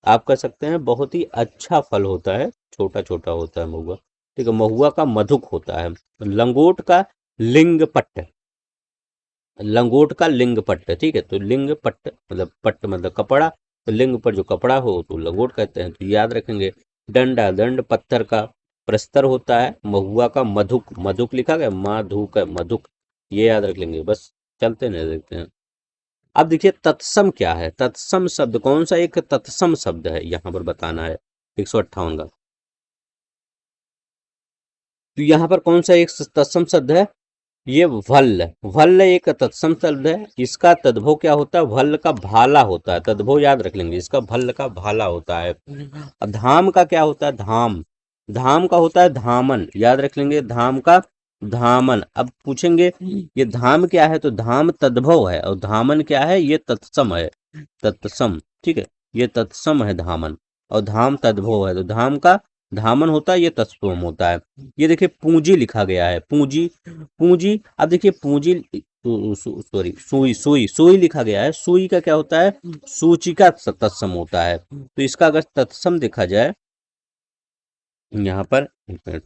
आप कह सकते हैं बहुत ही अच्छा फल होता है, छोटा छोटा होता है महुआ, ठीक है। महुआ का मधुक होता है। लंगोट का लिंग पट्ट, लंगोट का लिंग पट्ट, ठीक है, तो लिंग पट्ट मतलब पट्ट मतलब कपड़ा, तो लिंग पर जो कपड़ा हो तो लंगोट कहते हैं, तो याद रखेंगे। डंडा, दंड पत्थर का प्रस्तर होता है। महुआ का मधुक, मधुक लिखा गया, माधुक है मधुक, ये याद रख लेंगे बस। चलते नहीं, देखते हैं। अब देखिए तत्सम क्या है, तत्सम शब्द कौन सा एक तत्सम शब्द है, यहाँ पर बताना है 158 का। तो यहाँ पर कौन सा एक तत्सम शब्द है, ये भल्ल, भल्ल एक तत्सम शब्द है। इसका तद्भव क्या होता है, भल्ल का भाला होता है, तद्भव याद रख लेंगे, इसका भल्ल का भाला होता है। और धाम का क्या होता है, धाम, धाम का होता है धामन, याद रख लेंगे, धाम का धामन। अब पूछेंगे ये धाम क्या है, तो धाम तद्भव है, और धामन क्या है, ये तत्सम है, तत्सम, ठीक है, ये तत्सम है धामन, और धाम तद्भव है, तो धाम का धामन होता है, ये तत्सम होता है। ये देखिए पूंजी लिखा गया है, पूंजी, पूंजी, अब देखिए पूंजी, सॉरी, सुई, सुई, सुई लिखा गया है, सुई का क्या होता है, सूची का तत्सम होता है। तो इसका अगर तत्सम देखा जाए, यहाँ पर एक मिनट,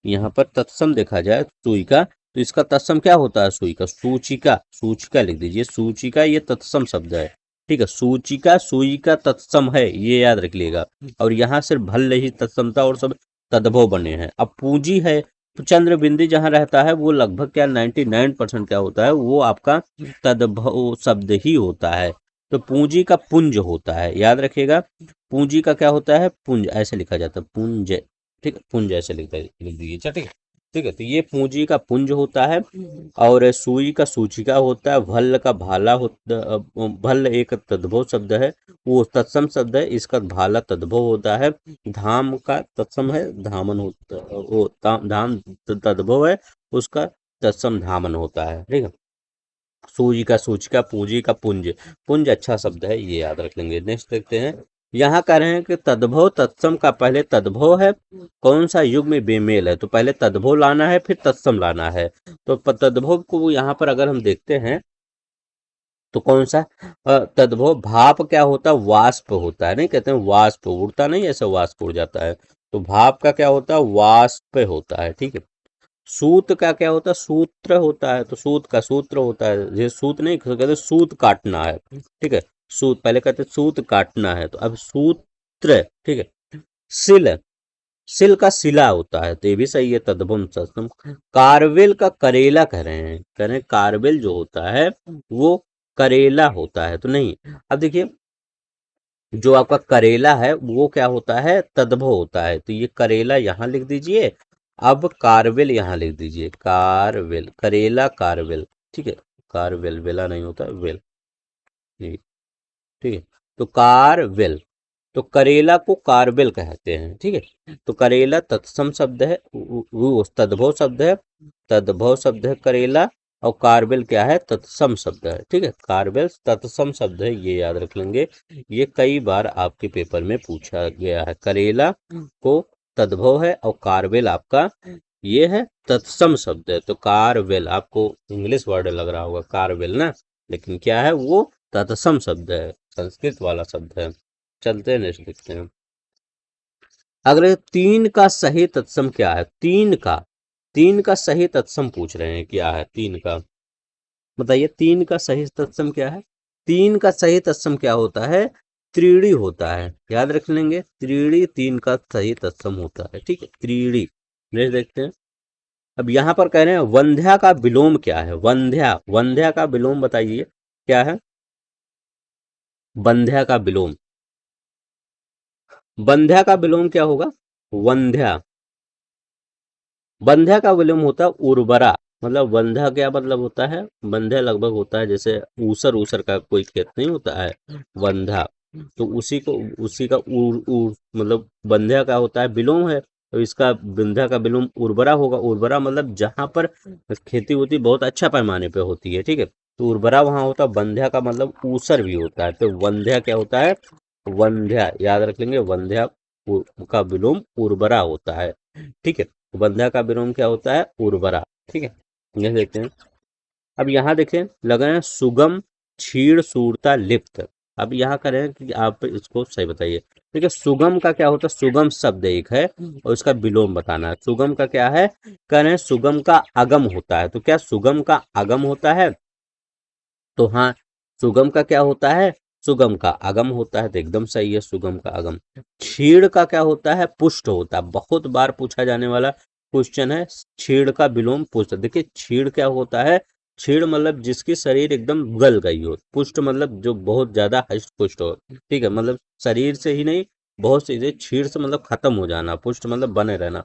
यहाँ पर तत्सम देखा जाए सुई का, तो इसका तत्सम क्या होता है, सुई का, सूचिका, सूचिका लिख दीजिए, सूचिका ये तत्सम शब्द है, ठीक है, सूचिका सुई का तत्सम है, ये याद रख लीजिएगा। और यहाँ सिर्फ भले ही तत्समता और सब तद्भव बने हैं। अब पूंजी है, तो चंद्र बिंदु जहाँ रहता है वो लगभग क्या 99% क्या होता है, वो आपका तद्भव शब्द ही होता है। तो पूंजी का पुंज होता है, याद रखिएगा, पूंजी का क्या होता है, पुंज, ऐसे लिखा जाता है पुंज, ठीक है, पुंज ऐसे लिख दीजिए, अच्छा, ठीक है, ठीक है, तो ये पूंजी का पुंज होता है। और सुई का सूचिका होता है, भल्ल का भाला होता, भल्ल एक तद्भव शब्द है, वो तत्सम शब्द है, इसका भाला तद्भव होता है। धाम का तत्सम है, धामन होता, वो धाम तद्भव है, उसका तत्सम धामन होता है, ठीक है। सूजी का सूचिका, पूंजी का पुंज, पुंज अच्छा शब्द है, ये याद रख लेंगे। नेक्स्ट देखते हैं, यहाँ कह रहे हैं कि तद्भव तत्सम का पहले तद्भव है, कौन सा युग में बेमेल है, तो पहले तद्भव लाना है फिर तत्सम लाना है। तो तद्भव को यहाँ पर अगर हम देखते हैं तो कौन सा, तद्भव, भाप क्या होता है, वाष्प होता है, नहीं कहते हैं वाष्प, उड़ता नहीं ऐसे वाष्प उड़ जाता है, तो भाप का क्या होता है, वाष्प होता है, ठीक है। सूत का क्या होता है, सूत्र होता है, तो सूत का सूत्र होता है, ये सूत नहीं कहते, सूत काटना है, ठीक है, सूत पहले कहते सूत काटना है, तो अब सूत्र, ठीक है। सिल, सिल का सिला होता है, तो ये भी सही है, तद्भव सस्तम। कारवेल का करेला कह रहे हैं, कह रहे हैं कारवेल जो होता है वो करेला होता है, तो नहीं। अब देखिए जो आपका करेला है वो क्या होता है, तद्भव होता है, तो ये करेला यहाँ लिख दीजिए। अब कारवेल यहाँ लिख दीजिए, कारवेल, करेला कारवेल, ठीक है, कारवेल, वेला नहीं होता, वेल, ये, ठीक है। तो कारवेल, तो करेला को कारवेल कहते हैं, ठीक है। तो करेला तत्सम शब्द है, वो तद्भव शब्द है, तद्भव शब्द है करेला। और कारवेल क्या है, तत्सम शब्द है, ठीक है। कारवेल तत्सम शब्द है, ये याद रख लेंगे। ये कई बार आपके पेपर में पूछा गया है। करेला को तद्भव है और कारवेल आपका ये है तत्सम शब्द है। तो कारवेल आपको इंग्लिश वर्ड लग रहा होगा कारवेल ना, लेकिन क्या है वो तत्सम शब्द है, संस्कृत वाला शब्द है। चलते हैं नेक्स्ट देखते हैं। अगले तीन का सही तत्सम क्या है, तीन का सही तत्सम पूछ रहे हैं, क्या है तीन का, बताइए तीन का सही तत्सम क्या है। तीन का सही तत्सम क्या होता है, त्रीड़ी होता है, याद रख लेंगे। त्रीड़ी तीन का सही तत्सम होता है, ठीक है, त्रीड़ी। नेक्स्ट देखते हैं। अब यहाँ पर कह रहे हैं वंध्या का विलोम क्या है, वंध्या का विलोम बताइए क्या है। वंध्या का विलोम, वंध्या का विलोम क्या होगा, वंध्या, वंध्या का विलोम होता है उर्वरा। मतलब वंध्या क्या मतलब होता है, वंध्या लगभग होता है जैसे ऊसर, ऊसर का कोई खेत नहीं होता है वंध्या, तो उसी को, उसी का मतलब वंध्या का होता है विलोम है। तो इसका वंध्या का विलोम उर्वरा होगा। उर्वरा मतलब जहां पर खेती होती बहुत अच्छा पैमाने पे होती है, ठीक है, तो उर्वरा वहां होता है। वंध्या का मतलब ऊसर भी होता है, तो वंध्या क्या होता है, वंध्या, याद रख लेंगे। वंध्या का विलोम उर्वरा होता है, ठीक है। वंध्या का विलोम क्या होता है, उर्वरा, ठीक है। यह देखते हैं। अब यहाँ देखें लग रहे हैं सुगम, क्षीण, सूरता, लिप्त। अब यहाँ करें कि आप इसको सही बताइए। देखिए सुगम का क्या होता है, सुगम शब्द एक है और इसका विलोम बताना है। सुगम का क्या है, कह रहे हैं सुगम का आगम होता है। तो क्या सुगम का आगम होता है, तो हाँ, सुगम का क्या होता है, सुगम का आगम होता है, तो एकदम सही है, सुगम का आगम। क्षीण का क्या होता है, पुष्ट होता है। बहुत बार पूछा जाने वाला क्वेश्चन है, क्षीण का विलोम पुष्ट। देखिए क्षीण क्या होता है, क्षीण मतलब जिसकी शरीर एकदम गल गई हो, पुष्ट मतलब जो बहुत ज्यादा हष्ट पुष्ट हो, ठीक है, मतलब शरीर से ही नहीं, बहुत चीजें, क्षीण से मतलब खत्म हो जाना, पुष्ट मतलब बने रहना।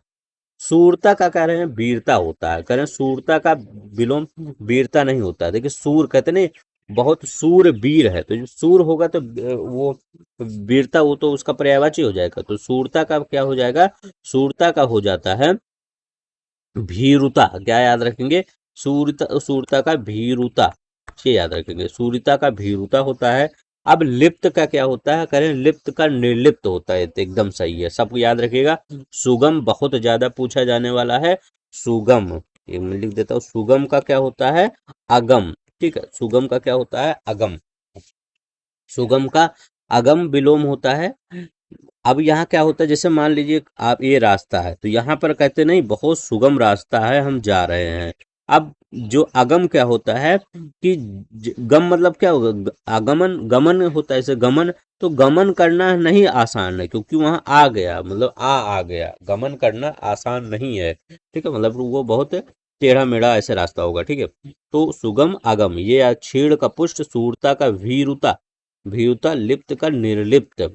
सूरता का कह रहे हैं वीरता होता है, कह रहे हैं सूरता का विलोम वीरता नहीं होता है। देखिए सूर कहते नहीं, बहुत सूर वीर है, तो जो सूर होगा तो वो वीरता, वो तो उसका पर्यायवाची हो जाएगा। तो सूरता का क्या हो जाएगा, सूरता का हो जाता है भीरुता। क्या याद रखेंगे, सूरता, सूरता का भीरुता, ये याद रखेंगे, सूरता का भीरुता होता है। अब लिप्त का क्या होता है, करें लिप्त का निर्लिप्त होता है, तो एकदम सही है, सबको याद रखिएगा। सुगम बहुत ज्यादा पूछा जाने वाला है, सुगम, ये मैं लिख देता हूँ। सुगम का क्या होता है, अगम, ठीक है, सुगम का क्या होता है, अगम। सुगम का अगम विलोम होता है। अब यहाँ क्या होता है, जैसे मान लीजिए आप ये रास्ता है, तो यहाँ पर कहते नहीं बहुत सुगम रास्ता है, हम जा रहे हैं। अब जो अगम क्या होता है कि गम मतलब क्या होगा, आगमन, गमन होता है, जैसे गमन, तो गमन करना नहीं आसान है, क्योंकि वहां आ गया मतलब आ गया, गमन करना आसान नहीं है, ठीक है, मतलब वो बहुत टेढ़ा मेढ़ा ऐसे रास्ता होगा, ठीक है। तो सुगम आगम, ये क्षीण का पुष्ट, सूरता का भीरुता, भीरुता, लिप्त का निर्लिप्त,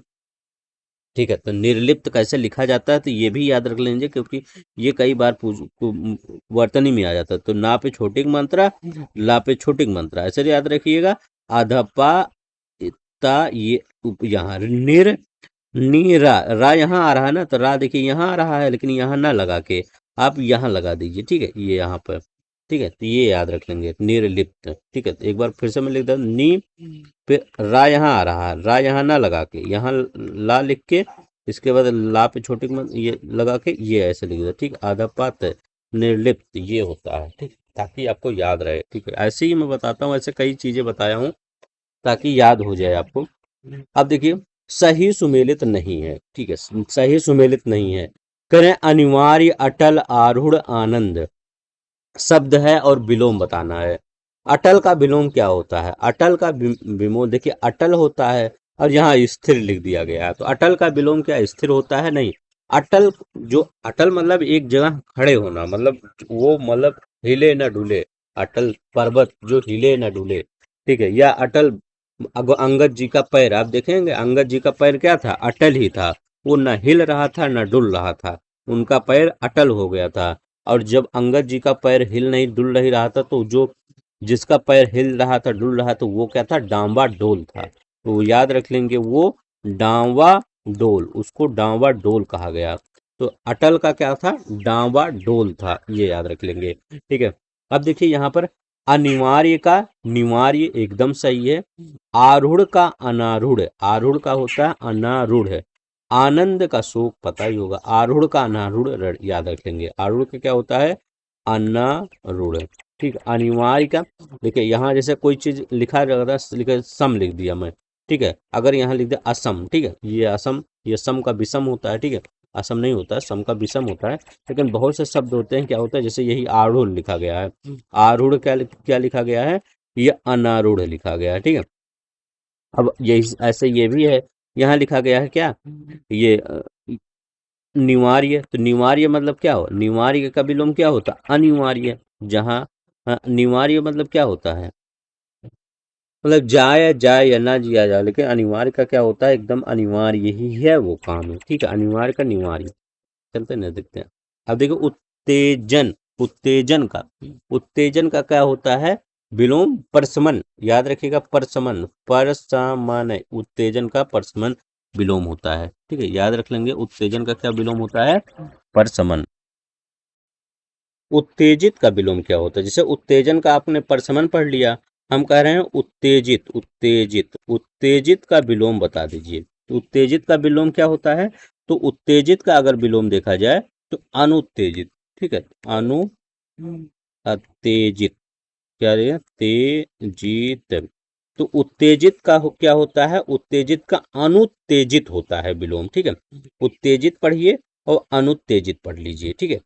ठीक है। तो निर्लिप्त कैसे लिखा जाता है, तो ये भी याद रख लीजिए, क्योंकि ये कई बार वर्तनी में आ जाता है। तो ना पे छोटी मात्रा, ला पे छोटी मात्रा, ऐसे याद रखिएगा। अधपा इत्ता, ये यहाँ निर, नी, रा यहाँ आ रहा है ना, तो रा देखिए यहाँ आ रहा है, लेकिन यहाँ ना लगा के आप यहाँ लगा दीजिए, ठीक है, ये यहाँ पर, ठीक है। तो ये याद रख लेंगे, निर्लिप्त, ठीक है। तो एक बार फिर से मैं लिख दूँ, नी पे रा यहाँ आ रहा है, रा यहाँ ना लगा के, यहाँ ला लिख के, इसके बाद ला पे छोटे ये लगा के, ये ऐसे लिख दो, ठीक। आधा पात निर्लिप्त, ये होता है, ठीक, ताकि आपको याद रहे, ठीक है। ऐसे ही मैं बताता हूँ, ऐसे कई चीजें बताया हूँ ताकि याद हो जाए आपको। अब देखिए सही सुमेलित नहीं है, ठीक है, सही सुमेलित नहीं है। करें अनिवार्य, अटल, आरूढ़, आनंद शब्द है और विलोम बताना है। अटल का विलोम क्या होता है, अटल का विलोम देखिए अटल होता है और यहाँ स्थिर लिख दिया गया है, तो अटल का विलोम क्या स्थिर होता है, नहीं। अटल, जो अटल मतलब एक जगह खड़े होना, मतलब वो मतलब हिले न डुले, अटल पर्वत जो हिले न डुले, ठीक है। या अटल अंगद जी का पैर, आप देखेंगे अंगद जी का पैर क्या था, अटल ही था, वो न हिल रहा था न डुल रहा था, उनका पैर अटल हो गया था। और जब अंगद जी का पैर हिल नहीं डुल नहीं रहा था, तो जो जिसका पैर हिल रहा था, डुल रहा, तो वो क्या था, डांवा डोल था। तो याद रख लेंगे, वो डांवा डोल, उसको डांवा डोल कहा गया। तो अटल का क्या था, डांवा डोल था, ये याद रख लेंगे। ठीक है, अब देखिए यहाँ पर अनिवार्य का निवार्य एकदम सही है। आरूढ़ का अनारूढ़, आरूढ़ का होता है अनारूढ़ है। आनंद का शोक पता ही होगा, आरूढ़ का अनारूढ़ याद रखेंगे, आरूढ़ का क्या होता है, अनारूढ़। ठीक, अनिवार्य का, देखिए यहाँ जैसे कोई चीज लिखा रहता है, लिखा सम लिख दिया मैं, ठीक है, अगर यहाँ लिख दिया असम, ठीक है, ये असम, ये सम का विषम होता है, ठीक है, असम नहीं होता है, सम का विषम होता है। लेकिन बहुत से शब्द होते हैं, क्या होता है, जैसे यही आरूढ़ लिखा गया है, आरूढ़ क्या लिखा गया है, ये अनारूढ़ लिखा गया है। ठीक है, अब यही ऐसे ये भी है, यहाँ लिखा गया है क्या, ये निवार्य, तो निवार्य मतलब क्या हो, निवार्य का विलोम क्या होता है, अनिवार्य। जहाँ निवार्य मतलब क्या होता है, मतलब जाए जाए या ना जिया जाए, लेकिन अनिवार्य का क्या होता है, एकदम अनिवार्य ही है वो काम है। ठीक है, अनिवार्य का निवार्य। चलते हैं देखते हैं। अब देखो उत्तेजन, उत्तेजन का क्या होता है, विलोम परसमन, याद रखिएगा, परसमन, परसमन, उत्तेजन का परसमन विलोम होता है। ठीक है, याद रख लेंगे, उत्तेजन का क्या विलोम होता है, परसमन। उत्तेजित का विलोम क्या होता है, जैसे उत्तेजन का आपने परसमन पढ़ लिया, हम कह रहे हैं उत्तेजित, उत्तेजित का विलोम बता दीजिए। तो उत्तेजित का विलोम क्या होता है, तो उत्तेजित का अगर विलोम देखा जाए तो अनुत्तेजित। ठीक है, अनु उत्तेजित, क्या रहेगा, तेजित। तो उत्तेजित का क्या होता है, उत्तेजित का अनुत्तेजित होता है विलोम। ठीक है, उत्तेजित पढ़िए और अनुत्तेजित पढ़ लीजिए। ठीक है,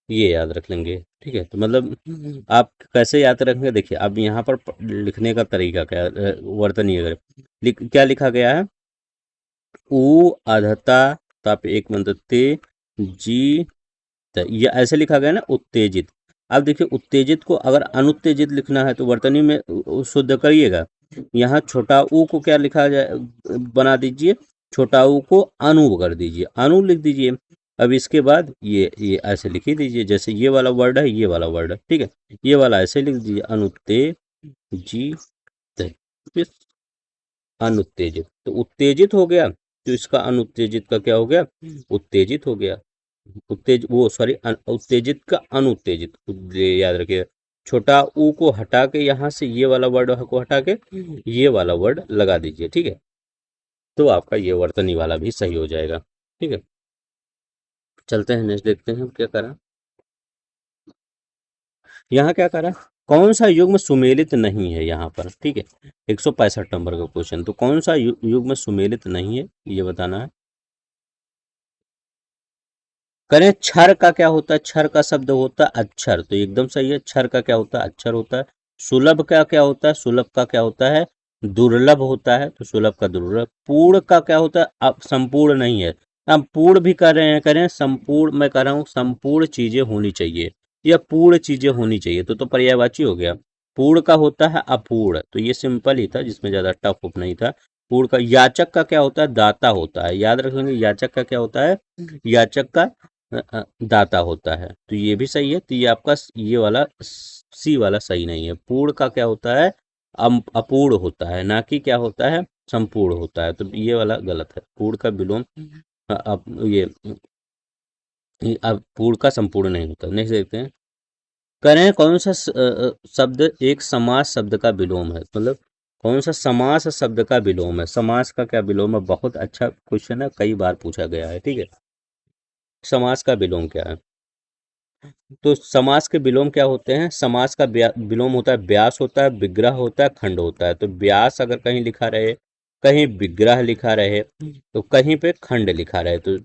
ये याद रख लेंगे। ठीक है, तो मतलब आप कैसे याद रखेंगे, देखिए अब यहाँ पर लिखने का तरीका क्या है, वर्तनीय अगर क्या लिखा गया है, उ अधता तप एक मंत्र ते जी, ये ऐसे लिखा गया ना, उत्तेजित। अब देखिए उत्तेजित को अगर अनुत्तेजित लिखना है तो वर्तनी में शुद्ध करिएगा, यहाँ छोटा ऊ को क्या लिखा जाए, बना दीजिए, छोटा ऊ को अनु कर दीजिए, अनु लिख दीजिए। अब इसके बाद ये ऐसे लिख ही दीजिए, जैसे ये वाला वर्ड है, ये वाला वर्ड है, ठीक है, ये वाला ऐसे लिख दीजिए, अनुत्तेजित, अनुत्तेजित, तो उत्तेजित हो गया, तो इसका अनुत्तेजित का क्या हो गया, उत्तेजित हो गया। वो सॉरी, उत्तेजित का अनुत्तेजित, याद रखिए, छोटा ऊ को हटा के यहाँ से ये वाला वर्ड को हटा के ये वाला वर्ड लगा दीजिए। ठीक है, तो आपका ये वर्तनी वाला भी सही हो जाएगा। ठीक है, चलते हैं नेक्स्ट, देखते हैं क्या करा, यहाँ क्या करा, कौन सा युग्म सुमेलित नहीं है यहाँ पर। ठीक है, 165 नंबर का क्वेश्चन, तो कौन सा युग्म सुमेलित नहीं है, ये बताना है। करें, क्षर का क्या होता है, क्षर का शब्द होता है अक्षर, तो एकदम सही है, क्षर का क्या होता है, अक्षर होता है। सुलभ का क्या होता है, सुलभ का क्या होता है, दुर्लभ होता है, तो सुलभ का दुर्लभ। पूर्ण का क्या होता है, अब संपूर्ण नहीं है, हम पूर्ण भी कर रहे हैं, करें संपूर्ण, मैं कह रहा हूँ संपूर्ण चीजें होनी चाहिए, या पूर्ण चीजें होनी चाहिए, तो पर्यायवाची हो गया। पूर्ण का होता है अपूर्ण, तो ये सिंपल ही था, जिसमें ज्यादा टफ उफ नहीं था। पूर्ण का, याचक का क्या होता है, दाता होता है, याद रखेंगे, याचक का क्या होता है, याचक का दाता होता है, तो ये भी सही है। तो ये आपका ये वाला सी वाला सही नहीं है। पूर्ण का क्या होता है, अपूर्ण होता है, ना कि क्या होता है, संपूर्ण होता है, तो ये वाला गलत है। पूर्ण का विलोम अब ये अब पूर्ण का संपूर्ण नहीं होता। नेक्स्ट देखते हैं, करें कौन सा शब्द एक समास शब्द का विलोम है, मतलब कौन सा समास शब्द का विलोम है, समास का क्या विलोम है, बहुत अच्छा क्वेश्चन है, कई बार पूछा गया है। ठीक है, समास का विलोम क्या है, तो समास के विलोम क्या होते हैं, समास का विलोम होता है व्यास होता है, विग्रह होता है, खंड होता है। तो व्यास अगर कहीं लिखा रहे, कहीं विग्रह लिखा रहे, तो कहीं पे खंड लिखा रहे, तो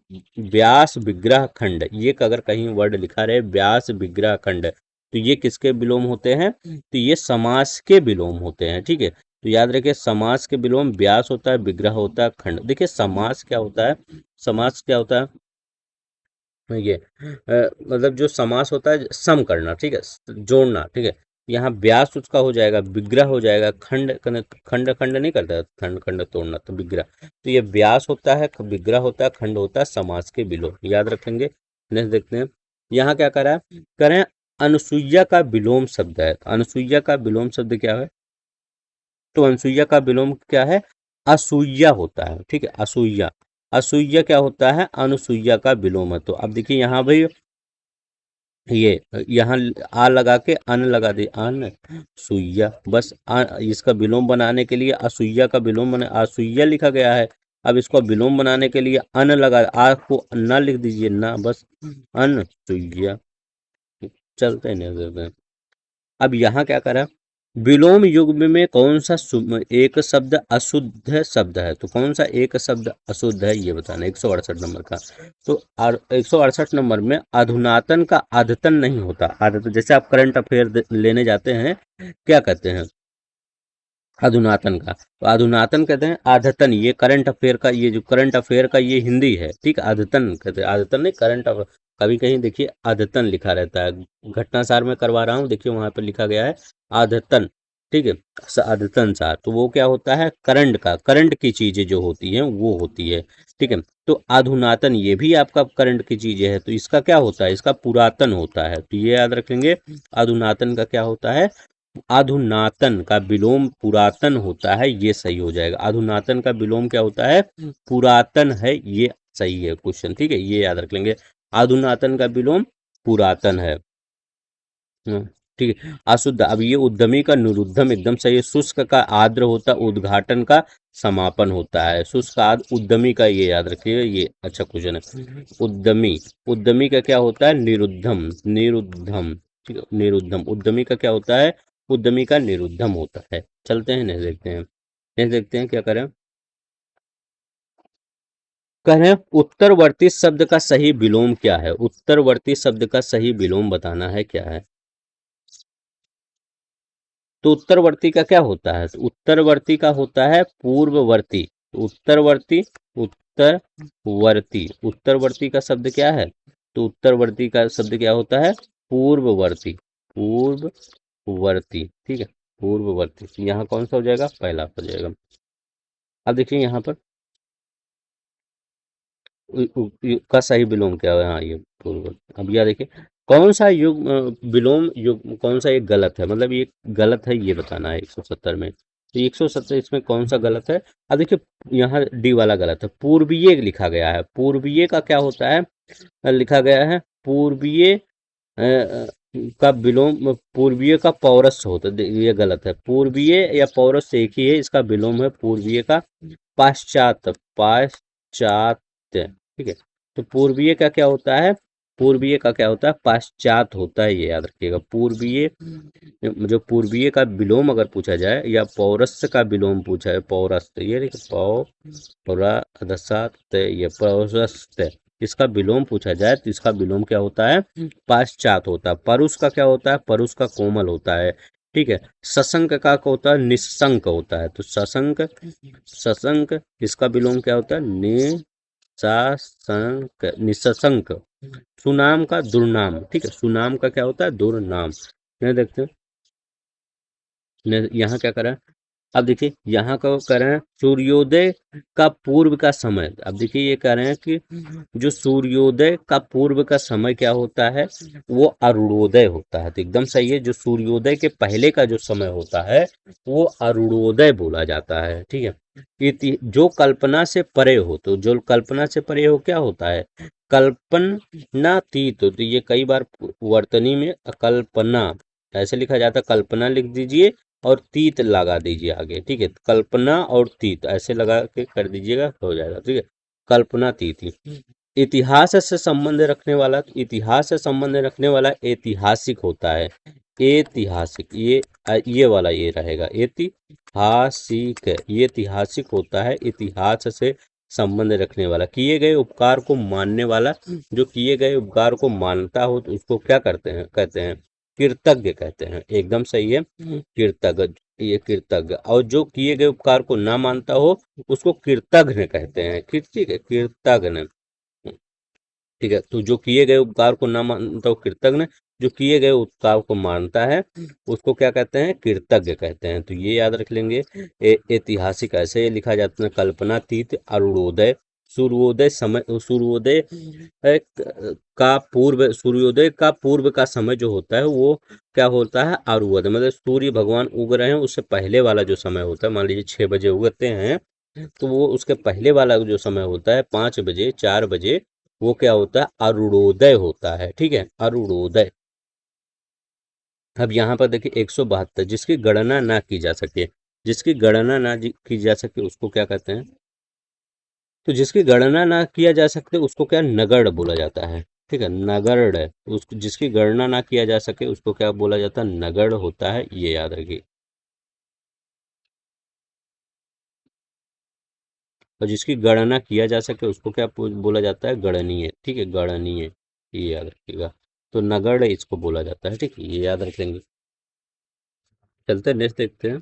व्यास विग्रह खंड, ये अगर कहीं वर्ड लिखा रहे व्यास विग्रह खंड, तो ये किसके विलोम होते हैं, तो ये समास के विलोम होते हैं। ठीक है, तो याद रखिए, समास के विलोम व्यास होता है, विग्रह होता है, खंड। देखिए समास क्या होता है, समास क्या होता है, ये मतलब जो समास होता है सम करना, ठीक है, जोड़ना। ठीक है, यहाँ व्यास उसका हो जाएगा, विग्रह हो जाएगा, खंड खंड खंड नहीं करता है, खंड खंड तोड़ना, तो विग्रह, तो ये व्यास होता है, विग्रह होता है, खंड होता है, समास के विलोम, याद रखेंगे। नेक्स्ट देखते हैं, यहाँ क्या करा है, करें अनुसुईया का विलोम शब्द है। अनुसुईया का विलोम शब्द क्या है? तो अनुसुईया का विलोम क्या है? असूया होता है। ठीक है, असूया। असूया क्या होता है? अनुसुईया का विलोम है। तो अब देखिए यहाँ भाई ये यहाँ आ लगा के अन लगा दे, अन सुइया, बस इसका विलोम बनाने के लिए असुइया का विलोम बना असुइया लिखा गया है। अब इसको विलोम बनाने के लिए अन लगा, आ को न लिख दीजिए, ना, बस अन सुइया। चलते नहीं। अब यहाँ क्या करा, विलोम युग में कौन सा एक शब्द अशुद्ध शब्द है? तो कौन सा एक शब्द अशुद्ध है ये बताना, 168 नंबर का। तो 168 नंबर में अधुनातन का अद्यतन नहीं होता। अद्यतन जैसे आप करंट अफेयर लेने जाते हैं, क्या कहते हैं? अधुनातन का। तो अधुनातन कहते हैं, आदतन ये करंट अफेयर का, ये जो करंट अफेयर का ये हिंदी है, ठीक है। आदतन कहते हैं, आदतन नहीं, करंट अफेयर। कभी कहीं देखिए आदतन लिखा रहता है, घटनासार में करवा रहा हूँ, देखिए वहां पर लिखा गया है आदतन, ठीक है। आदतन सार, तो वो क्या होता है? करंट का, करंट की चीजें जो होती हैं वो होती है, ठीक है। तो अधुनातन ये भी आपका करंट की चीजें है, तो इसका क्या होता है? इसका पुरातन होता है, तो ये याद रखेंगे। अधुनातन का क्या होता है? अधुनातन का विलोम पुरातन होता है, ये सही हो जाएगा। अधुनातन का विलोम क्या होता है? पुरातन है, ये सही है क्वेश्चन, ठीक है, ये याद रख लेंगे। अधुनातन का विलोम पुरातन है। ठीक है। अशुद्ध, अब ये उद्यमी का निरुद्धम एकदम सही है। शुष्क का आर्द्र होता है, उद्घाटन का समापन होता है। शुष्क आर्द्र, उद्यमी का ये याद रखिएगा, ये अच्छा क्वेश्चन है। उद्यमी, उद्यमी का क्या होता है? निरुद्धम, निरुद्धम, ठीक है, निरुद्धम। उद्यमी का क्या होता है? उद्यमी का निरुद्धम होता है। चलते हैं, नहीं देखते हैं, नहीं देखते हैं क्या करें। कह रहे हैं उत्तरवर्ती शब्द का सही विलोम क्या है? उत्तरवर्ती शब्द का सही विलोम बताना है, क्या है? तो उत्तरवर्ती का क्या होता है? तो उत्तरवर्ती का होता है पूर्ववर्ती। उत्तरवर्ती, उत्तरवर्ती, उत्तरवर्ती का शब्द क्या है? तो उत्तरवर्ती का शब्द क्या होता है? पूर्ववर्ती, पूर्ववर्ती, ठीक है, पूर्ववर्ती। यहाँ कौन सा हो जाएगा? पहला हो जाएगा। अब देखिए यहाँ पर का सही विलोम क्या है? हाँ, ये पूर्व। अब यह देखिए कौन सा युग विलोम युग कौन सा एक गलत है, मतलब ये गलत है, ये बताना है 170 में। तो 170 इसमें कौन सा गलत है? अब देखिए यहाँ डी वाला गलत है, पूर्वीय लिखा गया है। पूर्वीय का क्या होता है? लिखा गया है पूर्वीय का विलोम, पूर्वीय का पौरस होता है, ये गलत है। पूर्वीय या पौरस एक ही है, इसका विलोम है पूर्वीय का पाश्चात्य, पाश्चात्य, ठीक है। तो पूर्वीय का क्या होता है? पूर्वीय का क्या होता है? पाश्चात होता है, ये याद रखिएगा। पूर्वीय, जो पूर्वीय का विलोम अगर पूछा जाए या पौरस्य का विलोम पूछा है, पौरस्त, ये देखिए पौरसत, ये पौरस्त, इसका विलोम पूछा जाए तो इसका विलोम क्या होता है? पाश्चात होता है। परुष का क्या होता है? परुष का कोमल होता है, ठीक है। सशंक का होता है निशंक होता है। तो सशंक, सशंक, इसका विलोम क्या होता है? निशंक, निशंक। सुनाम का दुर्नाम, ठीक है, सुनाम का क्या होता है? दुर्नाम। ये देखते हैं यहाँ क्या करें। अब देखिए यहाँ का कह रहे हैं सूर्योदय का पूर्व का समय। अब देखिए ये कह रहे हैं कि जो सूर्योदय का पूर्व का समय क्या होता है? वो अरुणोदय होता है। तो एकदम सही है, जो सूर्योदय के पहले का जो समय होता है वो अरुणोदय बोला जाता है, ठीक है। जो कल्पना से परे हो, तो जो कल्पना से परे हो क्या होता है? कल्पनातीत। तो ये कई बार वर्तनी में कल्पना ऐसे लिखा जाता है, कल्पना लिख दीजिए और तीत लगा दीजिए आगे, ठीक है। कल्पना और तीत ऐसे लगा के कर दीजिएगा, हो जाएगा, ठीक है। कल्पना तीत। इतिहास से संबंध रखने वाला, इतिहास से संबंध रखने वाला ऐतिहासिक होता है। ऐतिहासिक, ये वाला ये रहेगा, ऐतिहासिक, ये ऐतिहासिक होता है। इतिहास से संबंध रखने वाला, किए गए उपकार को मानने वाला, जो किए गए उपकार को मानता हो तो उसको क्या करते हैं? कहते हैं कृतज्ञ कहते हैं, एकदम सही है, कृतज्ञ, ये कृतज्ञ। और जो किए गए उपकार को ना मानता हो उसको कृतघ्न कहते हैं, ठीक है, कृतघ्न, ठीक है। तो जो किए गए उपकार को ना मानता हो कृतज्ञ, जो किए गए उपकार को मानता है उसको क्या कहते हैं? कृतज्ञ कहते हैं। तो ये याद रख लेंगे। ऐतिहासिक ऐसे लिखा जाता है, कल्पनातीत, अरुणोदय, सूर्योदय समय, सूर्योदय सूर्योदय का पूर्व का समय जो होता है वो क्या होता है, आरुवद, मतलब सूर्य भगवान उग रहे हैं उससे पहले वाला जो समय होता है, मान लीजिए 6 बजे उगते हैं, तो वो उसके पहले वाला जो समय होता है 5 बजे, 4 बजे, वो क्या होता है, अरुणोदय होता है। ठीक है, अरुणोदय। अब यहाँ पर देखिए 172, जिसकी गणना ना की जा सके, जिसकी गणना ना की जा सके उसको क्या कहते हैं, तो जिसकी गणना ना किया जा सकते उसको क्या नगण्य बोला जाता है। ठीक है, नगण्य, उस जिसकी गणना ना किया जा सके उसको क्या बोला जाता है, नगण्य होता है, ये याद रखिए। और जिसकी गणना किया जा सके उसको क्या बोला जाता है, गणनीय। ठीक है, गणनीय, ये याद रखिएगा। तो नगण्य इसको बोला जाता है। ठीक है, ये याद रख लेंगे। चलते नेक्स्ट देखते हैं।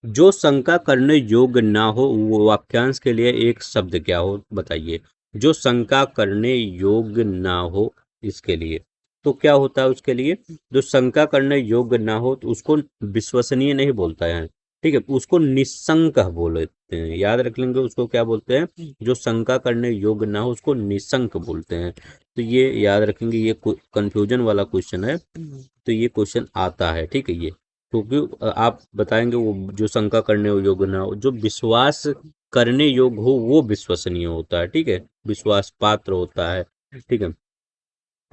जो शंका करने योग्य ना हो वो वाक्यांश के लिए एक शब्द क्या हो, बताइए। जो शंका करने योग्य ना हो इसके लिए तो क्या होता है, उसके लिए जो शंका करने योग्य ना हो तो उसको विश्वसनीय नहीं बोलता है। ठीक है, उसको निशंक बोलते हैं, याद रख लेंगे। उसको क्या बोलते हैं, जो शंका करने योग्य ना हो उसको निशंक बोलते हैं। तो ये याद रखेंगे, ये कंफ्यूजन वाला क्वेश्चन है, तो ये क्वेश्चन आता है। ठीक है, ये क्योंकि आप बताएंगे वो जो शंका करने योग्य ना हो, जो विश्वास करने योग्य हो वो विश्वसनीय होता है। ठीक है, विश्वास पात्र होता है। ठीक है,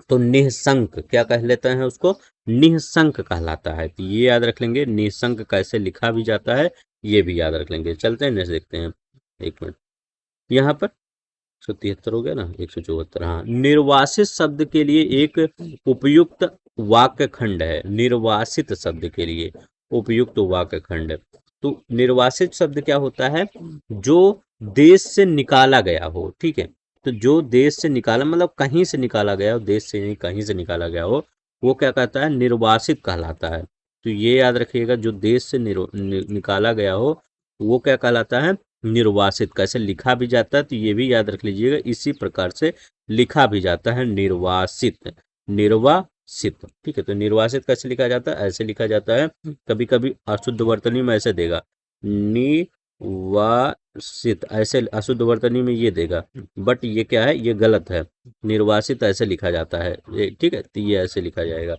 तो निःशंक क्या कह लेते हैं उसको, निःशंक कहलाता है। तो ये याद रख लेंगे, निःशंक कैसे लिखा भी जाता है ये भी याद रख लेंगे। चलते हैं नेक्स्ट देखते हैं, एक मिनट। यहाँ पर 173 हो गया ना, 174, हाँ। निर्वासित शब्द के लिए एक उपयुक्त वाक्य खंड है, निर्वासित शब्द के लिए उपयुक्त वाक्य खंड। तो निर्वासित शब्द क्या होता है, जो देश से निकाला गया हो। ठीक है, तो जो देश से निकाला मतलब कहीं से निकाला गया हो, देश से नहीं कहीं से निकाला गया हो, वो क्या कहता है, निर्वासित कहलाता है। तो ये याद रखिएगा, जो देश से निकाला गया हो वो क्या कहलाता है, निर्वासित। कैसे लिखा भी जाता है तो ये भी याद रख लीजिएगा, इसी प्रकार से लिखा भी जाता है, निर्वासित, निर्वासित। ठीक है, तो निर्वासित कैसे लिखा जाता है, ऐसे लिखा जाता है। कभी कभी अशुद्ध वर्तनी में ऐसे देगा, निर्वासित, ऐसे अशुद्ध वर्तनी में ये देगा, बट ये क्या है, ये गलत है। निर्वासित ऐसे लिखा जाता है ये। ठीक है, तो ये ऐसे लिखा जाएगा,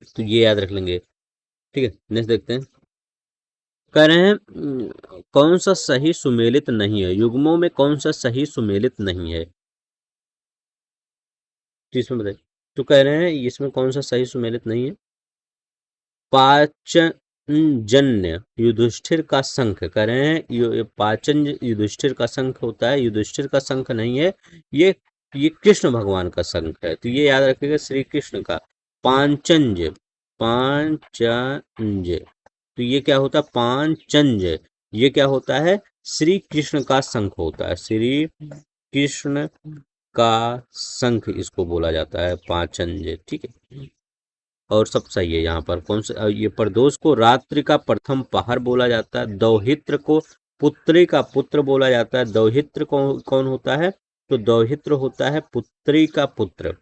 तो ये याद रख लेंगे। ठीक है, नेक्स्ट देखते हैं। कह रहे हैं कौन सा सही सुमेलित नहीं है, युग्मों में कौन सा सही सुमेलित नहीं है, तो इसमें बताइए। तो कह रहे हैं इसमें कौन सा सही सुमेलित नहीं है, पाचनजन्य युधिष्ठिर का शंख। कह रहे हैं पाचन युधिष्ठिर का शंख होता है, युधिष्ठिर का शंख नहीं है, ये ये कृष्ण भगवान का शंख है। तो ये याद रखिएगा, श्री कृष्ण का पांचंज, पांचंज। तो ये क्या होता है, पांचंज, ये क्या होता है, श्री कृष्ण का शंख होता है, श्री कृष्ण का शंख इसको बोला जाता है, पांचंज। ठीक है, और सब सही है। यहाँ पर कौन सा, ये प्रदोष को रात्रि का प्रथम पहर बोला जाता है, दौहित्र को पुत्री का पुत्र बोला जाता है। दौहित्र कौन होता है, तो दौहित्र होता है पुत्री का पुत्र,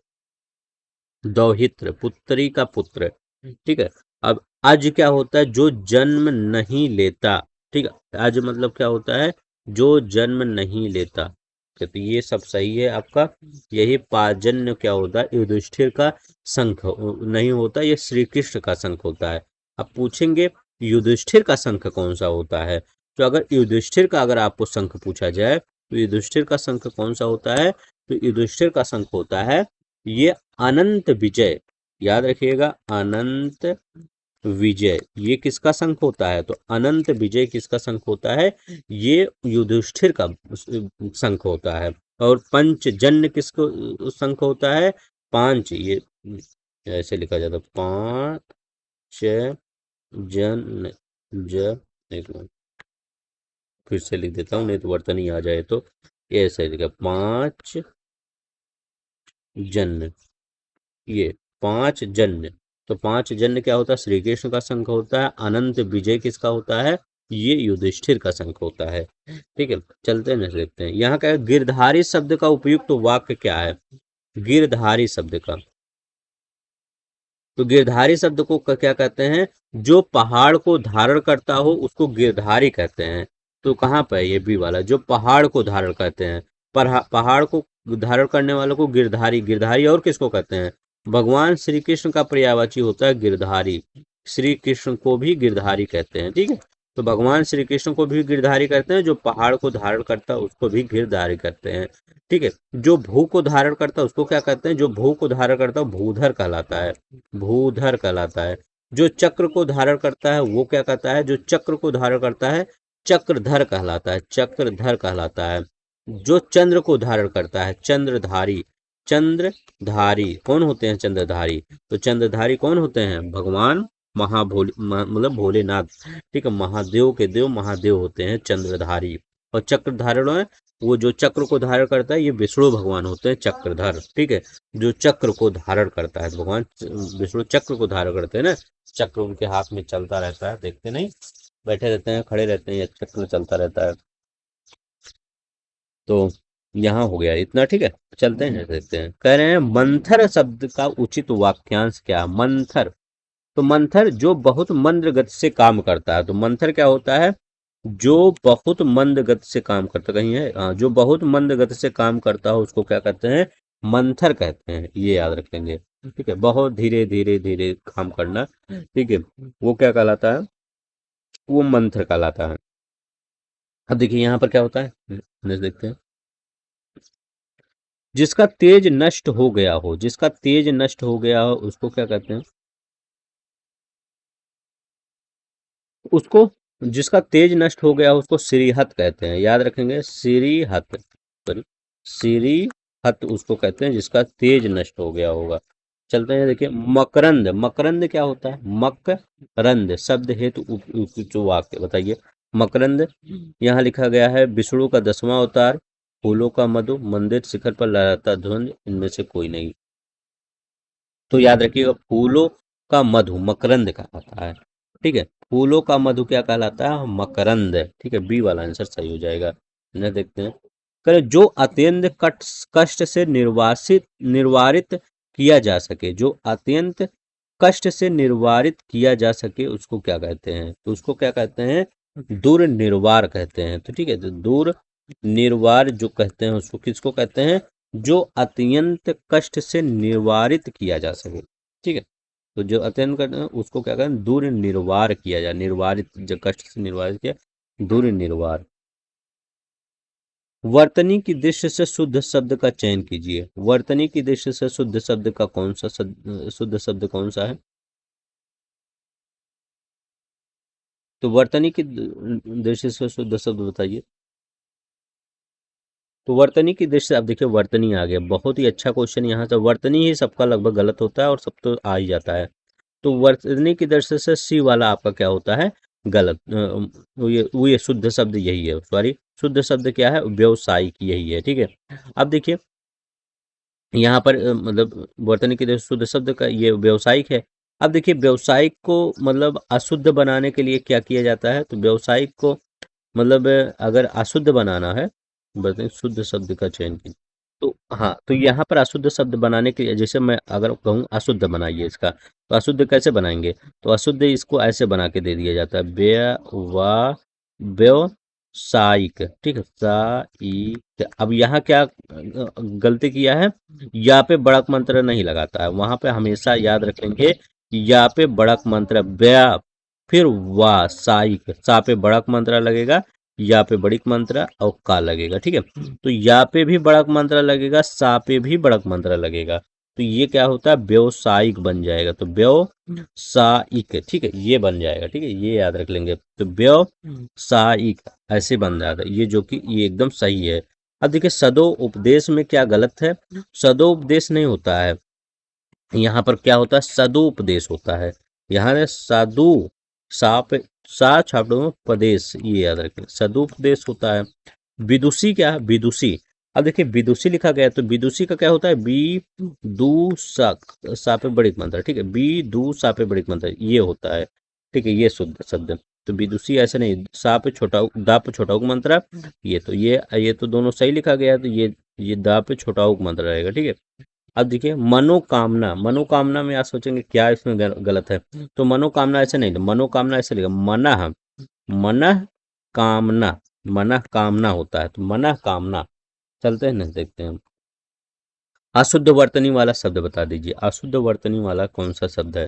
दौहित्र पुत्री का पुत्र। ठीक है, अब अज क्या होता है, जो जन्म नहीं लेता। ठीक है, अज मतलब क्या होता है, जो जन्म नहीं लेता। तो ये सब सही है आपका। यही पाजन्य क्या होता है, युधिष्ठिर का शंख नहीं होता, ये श्री कृष्ण का शंख होता है। अब पूछेंगे युधिष्ठिर का शंख कौन सा होता है, तो अगर युधिष्ठिर का अगर आपको शंख पूछा जाए तो युधिष्ठिर का शंख कौन सा होता है, तो युधिष्ठिर का शंख होता है ये अनंत विजय। याद रखिएगा, अनंत विजय ये किसका शंख होता है, तो अनंत विजय किसका शंख होता है, ये युधिष्ठिर का शंख होता है। और पंचजन्य किसको शंख होता है, पांच, ये ऐसे लिखा जाता है, पांच जन, ज, एक मिनट फिर से लिख देता हूँ नहीं तो वर्तनी आ जाए, तो ये ऐसे लिखा, पांच जन्य, ये पांच जन्य। तो पांच जन्य क्या होता है, श्री कृष्ण का शंख होता है। अनंत विजय किसका होता है, ये युधिष्ठिर का शंख होता है। ठीक है, चलते हैं देखते हैं। यहाँ का गिरधारी शब्द का उपयुक्त तो वाक्य क्या है, गिरधारी शब्द का, तो गिरधारी शब्द को क्या कहते हैं, जो पहाड़ को धारण करता हो उसको गिरधारी कहते हैं। तो कहाँ पे है ये बी वाला, जो पहाड़ को धारण करते हैं। पहाड़ को धारण करने वालों को गिरधारी, गिरधारी और किसको कहते हैं, भगवान श्री कृष्ण का पर्यायवाची होता है गिरधारी। श्री कृष्ण को भी गिरधारी कहते हैं, ठीक है। तो भगवान श्री कृष्ण को भी गिरधारी कहते हैं, जो पहाड़ को धारण करता है उसको भी गिरधारी कहते हैं, ठीक है। जो भू को धारण करता है उसको क्या कहते हैं, जो भू को धारण करता है भूधर कहलाता है, भूधर कहलाता है। जो चक्र को धारण करता है वो क्या कहता है, जो चक्र को धारण करता है चक्रधर कहलाता है, चक्रधर कहलाता है। जो चंद्र को धारण करता है चंद्रधारी, चंद्रधारी कौन होते हैं, चंद्रधारी। तो चंद्रधारी कौन होते हैं, भगवान मतलब भोलेनाथ, ठीक है। महादेव के देव महादेव होते हैं चंद्रधारी। और चक्रधारण है वो जो चक्र को धारण करता है, ये विष्णु भगवान होते हैं चक्रधर, ठीक है। जो चक्र को धारण करता है, भगवान विष्णु चक्र को धारण करते हैं ना, चक्र उनके हाथ में चलता रहता है, देखते नहीं, बैठे रहते हैं, खड़े रहते हैं, या चक्र चलता रहता है। तो यहाँ हो गया इतना, ठीक है। चलते हैं, देखते हैं। कह रहे हैं मंथर शब्द का उचित वाक्यांश क्या, मंथर। तो मंथर जो बहुत मंद गति से काम करता है, तो मंथर क्या होता है, जो बहुत मंद गति से काम करता, कहीं है जो बहुत मंद गति से काम करता है उसको क्या कहते हैं, मंथर कहते हैं, ये याद रखेंगे, ठीक है। बहुत धीरे धीरे धीरे काम करना, ठीक है, वो क्या कहलाता है, वो मंथर कहलाता है। अब देखिए यहाँ पर क्या होता है, देखते हैं। जिसका तेज नष्ट हो गया हो, जिसका तेज नष्ट हो गया हो उसको क्या कहते हैं, उसको, जिसका तेज नष्ट हो गया हो उसको श्रीहत कहते हैं, याद रखेंगे, श्रीहत, सॉरी, श्रीहत उसको कहते हैं जिसका तेज नष्ट हो गया होगा। चलते हैं, देखिए मकरंद, मकरंद क्या होता है, मकरंद शब्द हेतु जो वाक्य बताइए। मकरंद यहाँ लिखा गया है विष्णु का 10वां अवतार, फूलों का मधु, मंदिर शिखर पर लहराता ध्वज, इनमें से कोई नहीं। तो याद रखिएगा, फूलों का मधु मकरंद कहलाता है, ठीक है। फूलों का मधु क्या कहलाता है, मकरंद, ठीक है। बी वाला आंसर सही हो जाएगा। न देखते हैं, करें जो अत्यंत कष्ट से निर्वारित किया जा सके, जो अत्यंत कष्ट से निर्वारित किया जा सके उसको क्या कहते हैं, तो उसको क्या कहते हैं, दुर्निर्वार कहते हैं। तो ठीक है, तो दूर निर्वार जो कहते हैं उसको किसको कहते हैं, जो अत्यंत कष्ट से निर्वारित किया जा सके, ठीक है। तो जो अत्यंत करते हैं उसको क्या कहते हैं, दूर निर्वार किया जाए, निर्वारित जो कष्ट से निर्वारित किया, दूर निर्वार। वर्तनी की दृष्टि से शुद्ध शब्द का चयन कीजिए, वर्तनी की दृष्टि से शुद्ध शब्द का कौन सा शुद्ध शब्द कौन सा है, तो वर्तनी की दृष्टि से शुद्ध शब्द बताइए। तो वर्तनी की दृष्टि से, अब देखिए वर्तनी आ गया, बहुत ही अच्छा क्वेश्चन। यहाँ से वर्तनी ही सबका लगभग गलत होता है और सब तो आ ही जाता है। तो वर्तनी की दृष्टि से सी वाला आपका क्या होता है, गलत। वो ये शुद्ध शब्द यही है, सॉरी, शुद्ध शब्द क्या है, व्यवसायिक, यही है, ठीक है। अब देखिए यहाँ पर मतलब वर्तनी की दृष्टि से शुद्ध शब्द का ये व्यवसायिक है। अब देखिए व्यवसायिक को मतलब अशुद्ध बनाने के लिए क्या किया जाता है, तो व्यवसायिक को मतलब अगर अशुद्ध बनाना है, बताइए शुद्ध शब्द का चयन कीजिए। तो हाँ, तो यहाँ पर अशुद्ध शब्द बनाने के लिए, जैसे मैं अगर कहूँ अशुद्ध बनाइए इसका, तो अशुद्ध कैसे बनाएंगे, तो अशुद्ध इसको ऐसे बना के दे दिया जाता है, व्यवसायिक, ठीक है, साइक। अब यहाँ क्या गलती किया है, यहाँ पे बड़क मंत्र नहीं लगाता है, वहां पे हमेशा याद रखेंगे यहाँ पे बड़क मंत्र व्या, फिर वा, साइक, सा पे बड़क मंत्र लगेगा, या पे बड़क मंत्र और का लगेगा, ठीक है। तो या पे भी बड़क मंत्र लगेगा, सा पे भी बड़क मंत्र लगेगा, तो ये क्या होता है, व्यवसायिक बन जाएगा। तो व्यवसायिक, ठीक है, ये बन जाएगा, ठीक है, ये याद रख लेंगे। तो व्यवसायिक ऐसे बन जाता है, ये जो कि ये एकदम सही है। अब देखिए सदो उपदेश में क्या गलत है, सदो उपदेश नहीं होता है, यहाँ पर क्या होता है, सदुपदेश होता है। यहाँ ने साधु, साप, सा छापड़ों में प्रदेश, ये याद रखें, सदुपदेश होता है। विदुषी क्या है, विदुषी। अब देखिए विदुषी लिखा गया है, तो विदुषी का क्या होता है, बी दू सा पे बड़ी मंत्र, ठीक है, बी दू सा पे बड़ी मंत्र, ये होता है, ठीक है, ये शुद्ध शब्द। तो विदुषी ऐसे नहीं, सा पे छोटा दा पे छोटा उक मंत्र, ये तो ये तो दोनों सही लिखा गया है, तो ये दा पे छोटा उक मंत्र रहेगा, ठीक है। अब देखिए मनोकामना, मनोकामना में आप सोचेंगे क्या इसमें गलत है, तो मनोकामना ऐसे नहीं, तो मनोकामना ऐसे लिखा, मनः, मनः कामना, मनः कामना होता है, तो मनः कामना। चलते हैं नेक्स्ट देखते हैं हम। अशुद्ध वर्तनी वाला शब्द बता दीजिए, अशुद्ध वर्तनी वाला कौन सा शब्द है?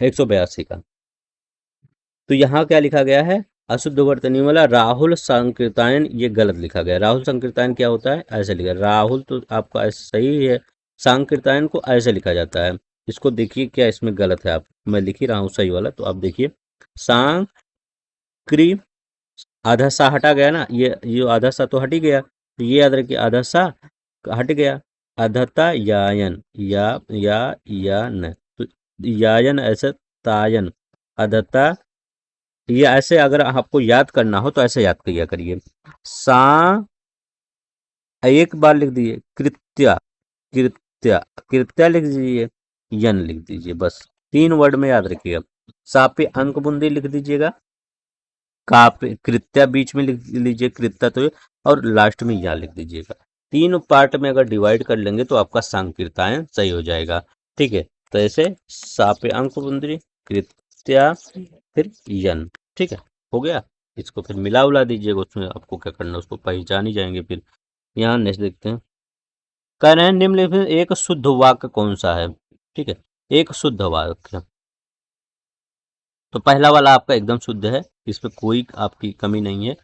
182 का। तो यहाँ क्या लिखा गया है? अशुद्ध वर्तनी वाला राहुल संकीर्तन, ये गलत लिखा गया। राहुल संकीर्तन क्या होता है? ऐसे लिखा, राहुल तो आपका ऐसे सही है, संकीर्तन को ऐसे लिखा जाता है। इसको देखिए क्या इसमें गलत है, आप, मैं लिख ही रहा हूँ सही वाला, तो आप देखिए सांक्री, आधा सा हटा गया ना, ये आधा सा तो हट ही गया, तो ये याद रखिए आधा सा हट गया। अधता यायन, या न, तो यायन ऐसे, तायन, अधता, ये ऐसे अगर आपको याद करना हो तो ऐसे याद किया करिए। सा, एक बार लिख दीजिए कृत्या, कृत्या, कृत्या लिख दीजिए, यन लिख दीजिए, बस 3 वर्ड में याद रखिएगा। सा पे अंक बूंदी लिख दीजिएगा, का पे कृत्या बीच में लिख लीजिए, कृत्या तो, और लास्ट में या लिख दीजिएगा। 3 पार्ट में अगर डिवाइड कर लेंगे तो आपका संकीर्तायन सही हो जाएगा। ठीक है, तो ऐसे सा पे अंक बूंदी, कृत्या, फिर यन। ठीक है, हो गया। इसको फिर मिला उला दीजिएगा, उसमें आपको क्या करना है, उसको पहचान ही जाएंगे फिर। यहाँ नेक्स्ट देखते हैं। कह रहे हैं निम्नलिखित में एक शुद्ध वाक्य कौन सा है? ठीक है, एक शुद्ध वाक्य, तो पहला वाला आपका एकदम शुद्ध है, इसमें कोई आपकी कमी नहीं है।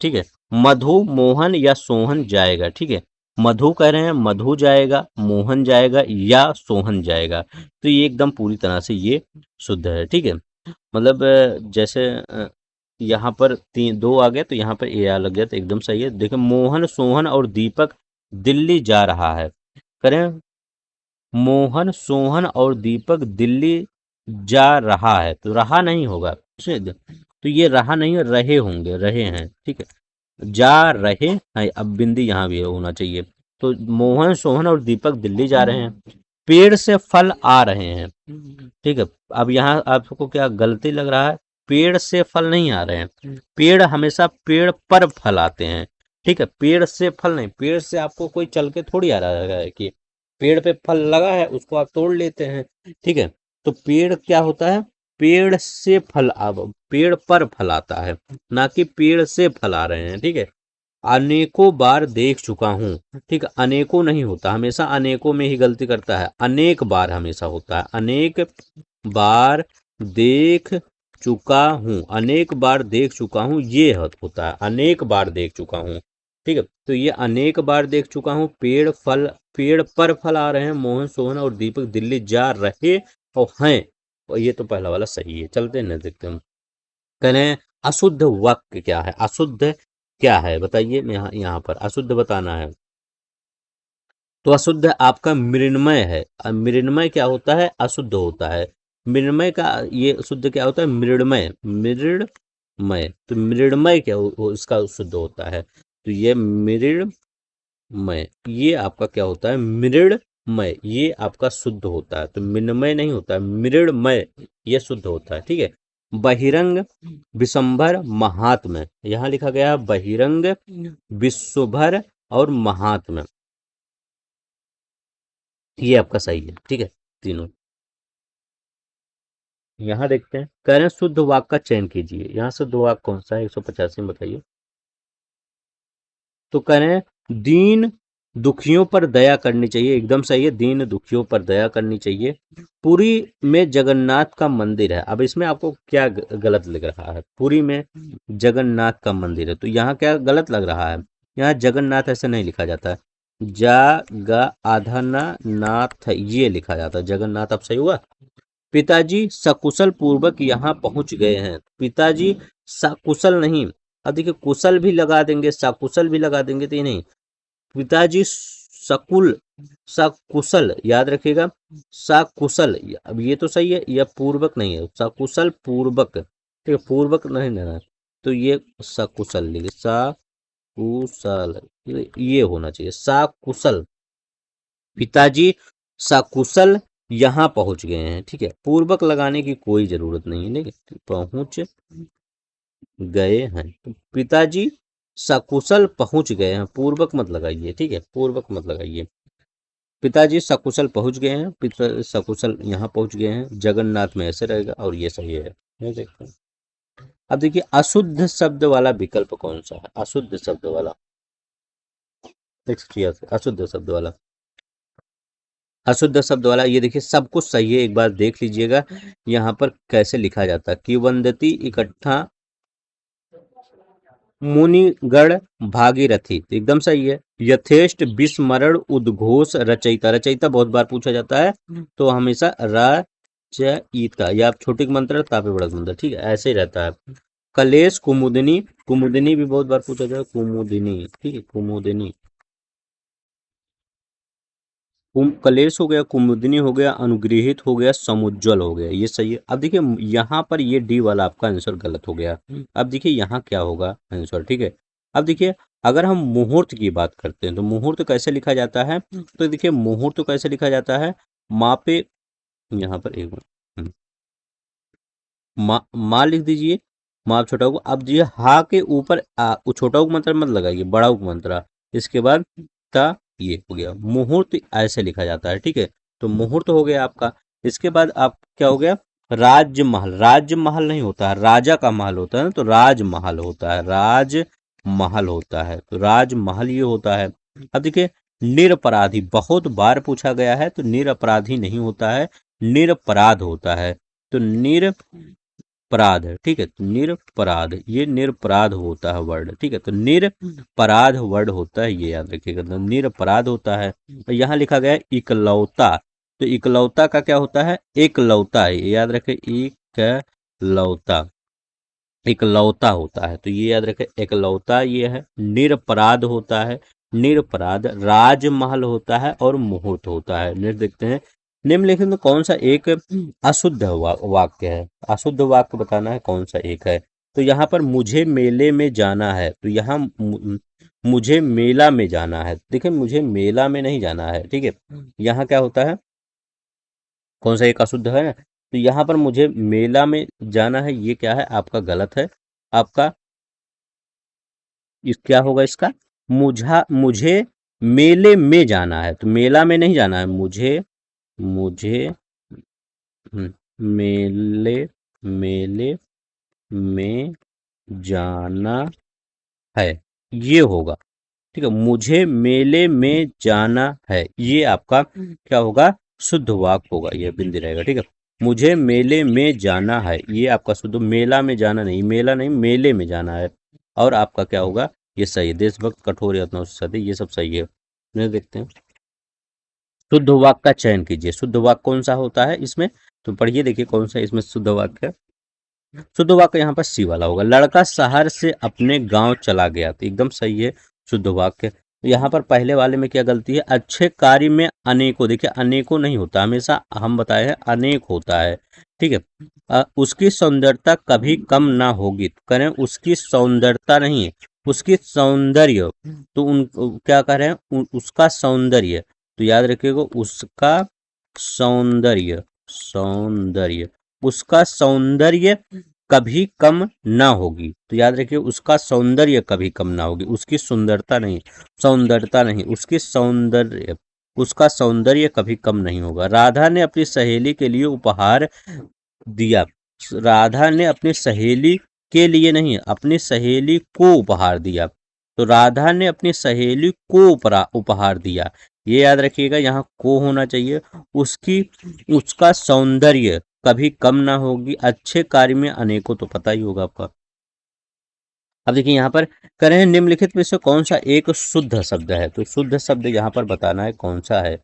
ठीक है, मधु मोहन या सोहन जाएगा। ठीक है, मधु कह रहे हैं, मधु जाएगा, मोहन जाएगा या सोहन जाएगा, तो ये एकदम पूरी तरह से ये शुद्ध है। ठीक है, मतलब जैसे यहाँ पर 2 आ गया तो यहाँ पर ए आ लग गया, तो एकदम सही है। देखिए मोहन सोहन और दीपक दिल्ली जा रहा है, करें मोहन सोहन और दीपक दिल्ली जा रहा है, तो रहा नहीं होगा, तो ये रहा नहीं, रहे होंगे, रहे हैं। ठीक है, जा रहे हैं, अब बिंदी यहाँ भी होना चाहिए। तो मोहन सोहन और दीपक दिल्ली जा रहे हैं, पेड़ से फल आ रहे हैं। ठीक है, अब यहाँ आपको क्या गलती लग रहा है? पेड़ से फल नहीं आ रहे हैं, पेड़ हमेशा पेड़ पर फल आते हैं। ठीक है, पेड़ से फल नहीं, पेड़ से आपको कोई चल के थोड़ी आ रहा है कि पेड़ पे फल लगा है उसको आप तोड़ लेते हैं। ठीक है, तो पेड़ क्या होता है? पेड़ से फल, अब पेड़ पर फल आता है, ना कि पेड़ से फल आ रहे हैं। ठीक है, अनेकों बार देख चुका हूँ। ठीक है, अनेकों नहीं होता, हमेशा अनेकों में ही गलती करता है, अनेक बार हमेशा होता है। अनेक बार देख चुका हूँ, अनेक बार देख चुका हूँ, ये होता है, अनेक बार देख चुका हूँ। ठीक है, तो ये अनेक बार देख चुका हूँ, पेड़ पर फल आ रहे हैं, मोहन सोहन और दीपक दिल्ली जा रहे और हैं, और ये तो पहला वाला सही है। चलते हैं देखते हैं। कह रहे हैं अशुद्ध वाक्य क्या है? अशुद्ध क्या है बताइए, यहाँ पर अशुद्ध बताना है। तो अशुद्ध आपका मृण्मय है। मृण्मय क्या होता है? अशुद्ध होता है। मृण्मय का ये शुद्ध क्या होता है? मृण्मय, मृण्मय, तो मृण्मय क्या इसका शुद्ध होता है, तो ये मृण्मय, ये आपका क्या होता है? मृण्मय, ये आपका शुद्ध होता है, तो मृण्मय नहीं होता है, मृण्मय ये शुद्ध होता है। ठीक है, बहिरंग विशंभर महात्म, यहाँ लिखा गया है बहिरंग विश्वभर और महात्म, ये आपका सही है। ठीक है, तीनों। यहाँ देखते हैं, कह रहे हैं शुद्ध वाक्य का चयन कीजिए। यहाँ शुद्ध वाक्य कौन सा है? 185 में बताइए। तो कह रहे हैं दीन दुखियों पर दया करनी चाहिए, एकदम सही है, दीन दुखियों पर दया करनी चाहिए। पुरी में जगन्नाथ का मंदिर है, अब इसमें आपको क्या गलत लग रहा है? पुरी में जगन्नाथ का मंदिर है, तो यहाँ क्या गलत लग रहा है? यहाँ जगन्नाथ ऐसे नहीं लिखा जाता है, आधाना नाथ ये लिखा जाता है, जगन्नाथ। अब सही हुआ। पिताजी सकुशल पूर्वक यहाँ पहुंच गए हैं, पिताजी सकुशल नहीं, अब देखिए कुशल भी लगा देंगे, सकुशल भी लगा देंगे, तो ये नहीं, पिताजी सकुल, सकुशल, याद रखिएगा, सकुशल, अब ये तो सही है, यह पूर्वक नहीं है, सकुशल पूर्वक, ठीक है, पूर्वक नहीं लेना, तो ये सकुशल लिखे, सकुशल, ये होना चाहिए सकुशल, पिताजी सकुशल यहाँ पहुंच गए हैं। ठीक है, पूर्वक लगाने की कोई जरूरत नहीं है, ठीक है, पहुंच गए हैं, तो पिताजी सकुशल पहुंच गए हैं, पूर्वक मत लगाइए। ठीक है, पूर्वक मत लगाइए, पिताजी सकुशल पहुंच गए हैं, पिता सकुशल यहाँ पहुंच गए हैं, जगन्नाथ में ऐसे रहेगा, और ये सही है। ये देखते हैं। अब देखिए अशुद्ध शब्द वाला विकल्प कौन सा है, अशुद्ध शब्द वाला, 186 अशुद्ध शब्द वाला, अशुद्ध शब्द वाला ये देखिए सब कुछ सही है, एक बार देख लीजिएगा यहाँ पर कैसे लिखा जाता है। किवंदती इकट्ठा मुनिगण भागीरथी, तो एकदम सही है। यथेष्ट विस्मरण उद्घोष रचयिता, रचयिता बहुत बार पूछा जाता है तो हमेशा रचयिता, या आप छोटी मंत्र तापे बड़ा मंत्र, ठीक है, ऐसे ही रहता है। कलेश कुमुदिनी, कुमुदिनी भी बहुत बार पूछा जाता है, कुमुदिनी, ठीक है, कुमुदिनी, कलेश हो गया, कुमुदिनी हो गया, अनुगृहित हो गया, समुज्ज्वल हो गया, ये सही है। अब देखिए यहाँ पर ये डी वाला आपका आंसर गलत हो गया। अब देखिए यहाँ क्या होगा आंसर, ठीक है। अब देखिए अगर हम मुहूर्त की बात करते हैं तो मुहूर्त कैसे लिखा जाता है, तो देखिए मुहूर्त कैसे लिखा जाता है, मापे, यहाँ पर एक मिनट, माँ लिख दीजिए, माँ छोटा उ, अब जी हा के ऊपर छोटा उ मंत्र मत लगाइए, बड़ा उ मंत्र, इसके बाद ता, ये हो गया मुहूर्त, ऐसे लिखा जाता है, ठीक है। तो मुहूर्त हो गया आपका। इसके बाद आप क्या हो गया, राजमहल, राजमहल नहीं होता है, राजा का महल होता है ना, तो राजमहल होता है, राजमहल होता है, तो राजमहल ये होता है। अब देखिए निरपराधी बहुत बार पूछा गया है, तो निरपराधी नहीं होता है, निरपराध होता है, तो निरपराध है, ठीक है, तो निरपराध, ये निरपराध होता है वर्ड, ठीक है, तो निरपराध वर्ड होता है, ये याद रखिएगा, तो निरपराध होता है। तो यहाँ लिखा गया है इकलौता, तो इकलौता का क्या होता है, एकलौता है, ये याद रखें, इकलौता, एकलौता होता है, तो ये याद रखें, एकलौता ये है। निरपराध होता है, निरपराध, राजमहल होता है, और मुहूर्त होता है। नेक्स्ट देखते हैं, निम्नलिखित में कौन सा एक अशुद्ध वाक्य है, अशुद्ध वाक्य बताना है कौन सा एक है। तो यहाँ पर मुझे मेले में जाना है, तो यहाँ मुझे मेला में जाना है, देखिए मुझे मेला में नहीं जाना है, ठीक है, यहाँ क्या होता है, कौन सा एक अशुद्ध है, तो यहाँ पर मुझे मेला में जाना है, ये क्या है आपका गलत है, आपका इस क्या होगा इसका, मुझे मेले में जाना है, तो मेला में नहीं जाना है, मुझे मुझे मेले मेले में जाना है, ये होगा, ठीक है, मुझे मेले में जाना है, ये आपका क्या होगा, शुद्ध वाक्य होगा, ये बिंदी रहेगा, ठीक है, मुझे मेले में जाना है, ये आपका शुद्ध, मेला में जाना नहीं, मेला नहीं मेले में जाना है, और आपका क्या होगा, ये सही है, देशभक्त कठोर यत्नों से सदी, ये सब सही है। नहीं देखते हैं, शुद्ध वाक्य का चयन कीजिए, शुद्ध वाक्य कौन सा होता है इसमें, तो पढ़िए देखिए कौन सा इसमें शुद्ध वाक्य है। शुद्ध वाक्य यहाँ पर सी वाला होगा, लड़का शहर से अपने गांव चला गया, तो एकदम सही है शुद्ध वाक्य। यहाँ पर पहले वाले में क्या गलती है, अच्छे कार्य में अनेकों, देखिए अनेकों नहीं होता, हमेशा हम बताए हैं अनेक होता है, ठीक है। उसकी सौंदर्यता कभी कम ना होगी, तो करें उसकी सौंदर्यता नहीं है, उसकी सौंदर्य, तो उन क्या कह रहे हैं, उसका सौंदर्य, तो याद रखिएगा उसका सौंदर्य, सौंदर्य, उसका सौंदर्य कभी कम ना होगी, तो याद रखिए उसका सौंदर्य कभी कम ना होगी, उसकी सुंदरता नहीं, सौंदर्यता नहीं, उसकी सौंदर्य, उसका सौंदर्य कभी कम नहीं होगा। राधा ने अपनी सहेली के लिए उपहार दिया, राधा ने अपनी सहेली के लिए नहीं, अपनी सहेली को उपहार दिया, तो राधा ने अपनी सहेली को उपहार दिया, ये याद रखिएगा, यहाँ को होना चाहिए। उसकी उसका सौंदर्य कभी कम ना होगी, अच्छे कार्य में अनेकों, तो पता ही होगा आपका। अब देखिए यहाँ पर करें निम्नलिखित में से कौन सा एक शुद्ध शब्द है, तो शुद्ध शब्द यहाँ पर बताना है कौन सा है,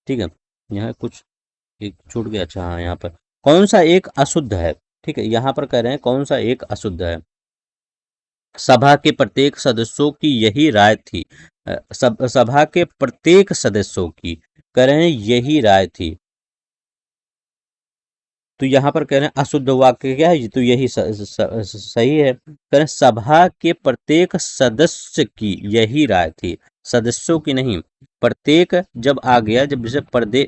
ठीक है, यहाँ कुछ एक छूट गया, अच्छा हाँ, यहाँ पर कौन सा एक अशुद्ध है, ठीक है, यहाँ पर कह रहे हैं कौन सा एक अशुद्ध है। सभा के प्रत्येक सदस्यों की यही राय थी, सभा के प्रत्येक सदस्यों की कह रहे हैं यही राय थी, तो यहाँ पर कह रहे हैं अशुद्ध वाक्य क्या है, तो यही सही है, कह रहे हैं सभा के प्रत्येक सदस्य की यही राय थी, सदस्यों की नहीं, प्रत्येक जब आ गया, जब जैसे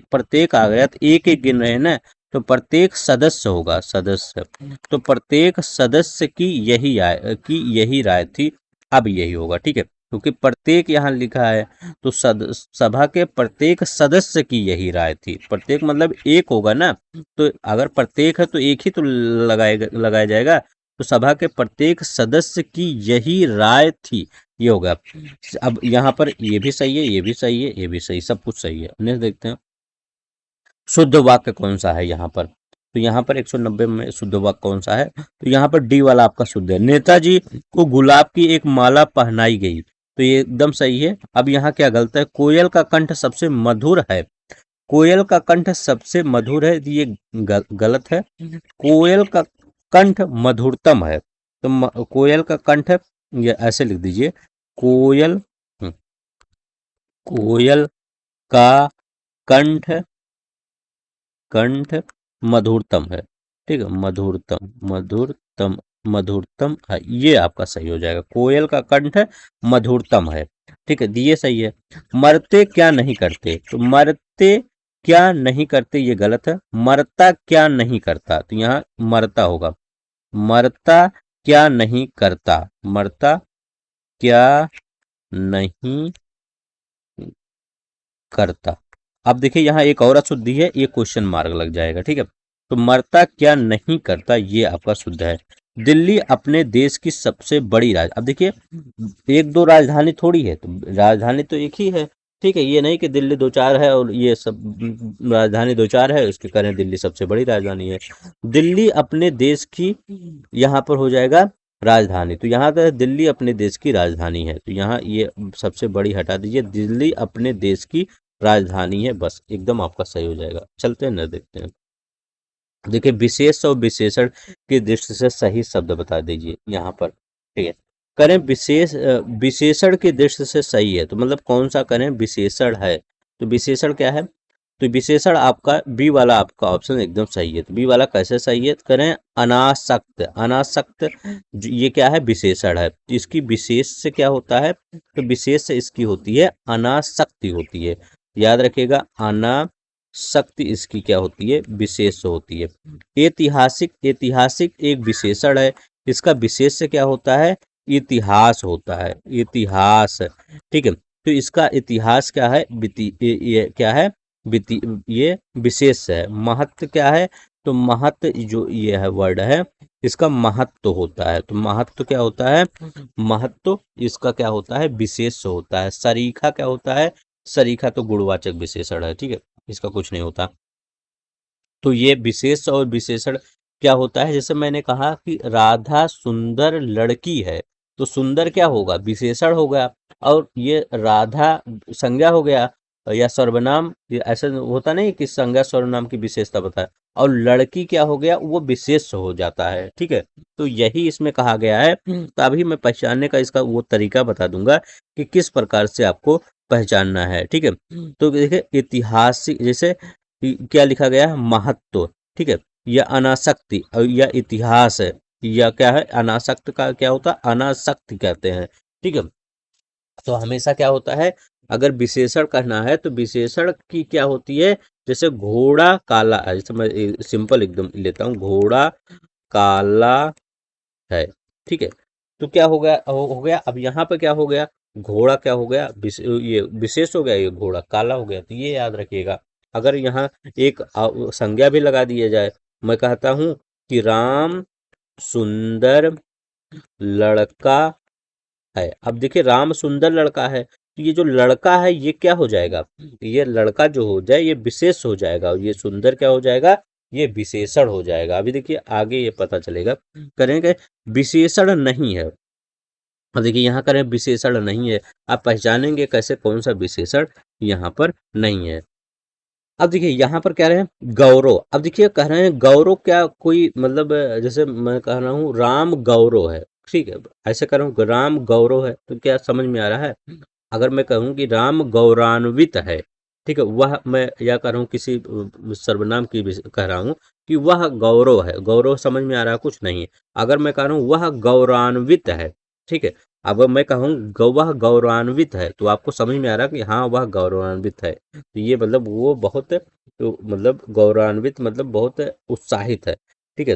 प्रत्येक आ गया तो एक एक गिन रहे हैं ना, तो प्रत्येक सदस्य होगा, सदस्य, तो प्रत्येक सदस्य की यही राय थी, अब यही होगा, ठीक है, क्योंकि प्रत्येक यहाँ लिखा है, तो सभा के प्रत्येक सदस्य की यही राय थी, प्रत्येक मतलब एक होगा ना, तो अगर प्रत्येक है तो एक ही तो लगाया जाएगा, तो सभा के प्रत्येक सदस्य की यही राय थी। ये होगा। अब यहाँ पर ये भी सही है, ये भी सही है, ये भी सही, सब कुछ सही है। नेक्स्ट देखते हैं, शुद्ध वाक्य कौन सा है यहाँ पर। तो यहाँ पर 190 में शुद्ध वाक्य कौन सा है, तो यहाँ पर डी वाला आपका शुद्ध है। नेताजी को गुलाब की एक माला पहनाई गई, तो ये एकदम सही है। अब यहाँ क्या गलत है, कोयल का कंठ सबसे मधुर है, कोयल का कंठ सबसे मधुर है, ये गलत है। कोयल का कंठ मधुरतम है, तो कोयल का कंठ, ये ऐसे लिख दीजिए, कोयल कोयल का कंठ कंठ मधुरतम है। ठीक है, मधुरतम मधुरतम मधुरतम है, ये आपका सही हो जाएगा। कोयल का कंठ मधुरतम है। ठीक है, दिए सही है। मरते क्या नहीं करते, तो मरते क्या नहीं करते ये गलत है। मरता क्या नहीं करता, तो यहाँ मरता होगा। मरता क्या नहीं करता, मरता क्या नहीं करता। अब देखिए यहाँ एक और अशुद्धि है, ये क्वेश्चन मार्क लग जाएगा। ठीक है, तो मरता क्या नहीं करता ये आपका शुद्ध है। दिल्ली अपने देश की सबसे बड़ी अब देखिए एक दो राजधानी थोड़ी है, तो राजधानी तो एक ही है। ठीक है, ये नहीं कि दिल्ली दो चार है और ये सब राजधानी दो चार है उसके कारण दिल्ली सबसे बड़ी राजधानी है। दिल्ली अपने देश की, यहाँ पर हो जाएगा राजधानी, तो यहाँ तो दिल्ली अपने देश की राजधानी है, तो यहाँ ये सबसे बड़ी हटा दीजिए, दिल्ली अपने देश की राजधानी है, बस एकदम आपका सही हो जाएगा। चलते हैं ना, देखते हैं। देखिए विशेष और विशेषण की दृष्टि से सही शब्द बता दीजिए यहाँ पर। ठीक है, करें विशेषण की दृष्टि से सही है, तो मतलब कौन सा करें, विशेषण है, तो विशेषण क्या है, तो विशेषण आपका बी वाला आपका ऑप्शन एकदम सही है। तो बी वाला कैसे सही है, करें अनासक्त, अनासक्त ये क्या है, विशेषण है। तो इसकी विशेष से क्या होता है, तो विशेष से इसकी होती है अनासक्ति होती है, याद रखिएगा, अनासक्ति इसकी क्या होती है, विशेष होती है। ऐतिहासिक, ऐतिहासिक एक विशेषण है, इसका विशेष से क्या होता है, इतिहास होता है, इतिहास। ठीक है, तो इसका इतिहास क्या है, ये क्या है, ये विशेष है। महत्व क्या है, तो महत्व जो ये है वर्ड है इसका महत्व होता है, तो महत्व क्या होता है, महत्व इसका क्या होता है, विशेष होता है। सरीखा क्या होता है, सरीखा तो गुणवाचक विशेषण है। ठीक है, इसका कुछ नहीं होता। तो ये विशेष और विशेषण क्या होता है, जैसे मैंने कहा कि राधा सुंदर लड़की है, तो सुंदर क्या होगा, विशेषण हो गया, और ये राधा संज्ञा हो गया या सर्वनाम, ये ऐसा होता नहीं कि संज्ञा सर्वनाम की विशेषता बताए, और लड़की क्या हो गया, वो विशेष हो जाता है। ठीक है, तो यही इसमें कहा गया है। तो अभी मैं पहचानने का इसका वो तरीका बता दूंगा कि किस प्रकार से आपको पहचानना है। ठीक है, तो देखिए ऐतिहासिक, जैसे क्या लिखा गया है, महत्व। ठीक है, या अनासक्ति या इतिहास है, या क्या है, अनासक्त का क्या होता है, अनासक्त कहते हैं। ठीक है, तो हमेशा क्या होता है, अगर विशेषण कहना है तो विशेषण की क्या होती है, जैसे घोड़ा काला है, जैसे मैं सिंपल एकदम लेता हूँ, घोड़ा काला है। ठीक है, तो क्या हो गया, हो गया। अब यहाँ पे क्या हो गया, घोड़ा क्या हो गया, ये विशेष हो गया, ये घोड़ा काला हो गया, तो ये याद रखिएगा। अगर यहाँ एक संज्ञा भी लगा दिया जाए, मैं कहता हूँ कि राम सुंदर लड़का है। अब देखिए राम सुंदर लड़का है, तो ये जो लड़का है ये क्या हो जाएगा, ये लड़का जो हो जाए ये विशेष हो जाएगा, और ये सुंदर क्या हो जाएगा, ये विशेषण हो जाएगा। अभी देखिए आगे ये पता चलेगा। करेंगे विशेषण नहीं है, अब देखिए यहाँ करें विशेषण नहीं है, आप पहचानेंगे कैसे कौन सा विशेषण यहाँ पर नहीं है। अब देखिए यहाँ पर कह रहे हैं गौरव, अब देखिए कह रहे हैं गौरव, क्या कोई मतलब जैसे मैं कह रहा हूँ राम गौरव है, ठीक है, ऐसे कह रहा हूँ राम गौरव है, तो क्या समझ में आ रहा है। अगर मैं कहूँ कि राम गौरवान्वित है, ठीक है, वह मैं या कह रहा हूँ किसी सर्वनाम की कह रहा हूँ कि वह गौरव है, गौरव समझ में आ रहा है, कुछ नहीं है। अगर मैं कह रहा हूँ वह गौरवान्वित है, ठीक है, अब मैं कहूँ वह गौरवान्वित है, तो आपको समझ में आ रहा है कि हाँ वह गौरवान्वित है, तो ये मतलब वो बहुत, तो मतलब गौरवान्वित मतलब बहुत उत्साहित है। ठीक है,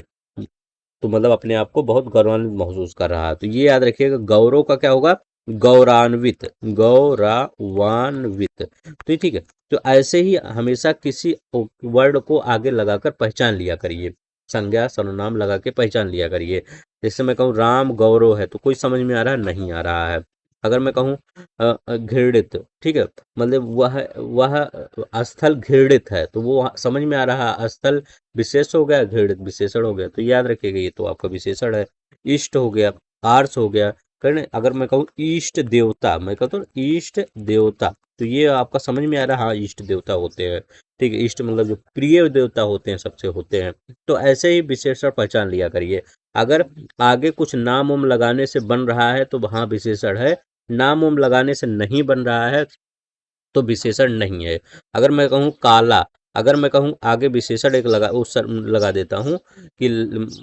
तो मतलब अपने आप को बहुत गौरवान्वित महसूस कर रहा है, तो ये याद रखिएगा गौरव का क्या होगा, गौरवान्वित, गौरवान्वित। तो ठीक है, तो ऐसे ही हमेशा किसी वर्ड को आगे लगाकर पहचान लिया करिए, संज्ञा सर्वनाम लगा के पहचान लिया करिए। जैसे मैं कहूँ राम गौरव है तो कोई समझ में आ रहा है, नहीं आ रहा है। अगर मैं कहूँ घृणित, ठीक है, मतलब वह स्थल घृणित है तो वो समझ में आ रहा है, स्थल विशेष हो गया, घृणित विशेषण हो गया, तो याद रखिएगा ये तो आपका विशेषण है। इष्ट हो गया, आर्ष हो गया, करें। अगर मैं कहूँ इष्ट देवता, मैं कहता हूँ इष्ट देवता, तो ये आपका समझ में आ रहा है, हाँ इष्ट देवता होते हैं, ठीक है। इष्ट मतलब जो प्रिय देवता होते हैं, सबसे होते हैं। तो ऐसे ही विशेषण पहचान लिया करिए। अगर आगे कुछ नाम उम लगाने से बन रहा है तो वहाँ विशेषण है, नाम उम लगाने से नहीं बन रहा है तो विशेषण नहीं है। अगर मैं कहूँ काला, अगर मैं कहूँ आगे विशेषण एक लगा उस लगा देता हूँ कि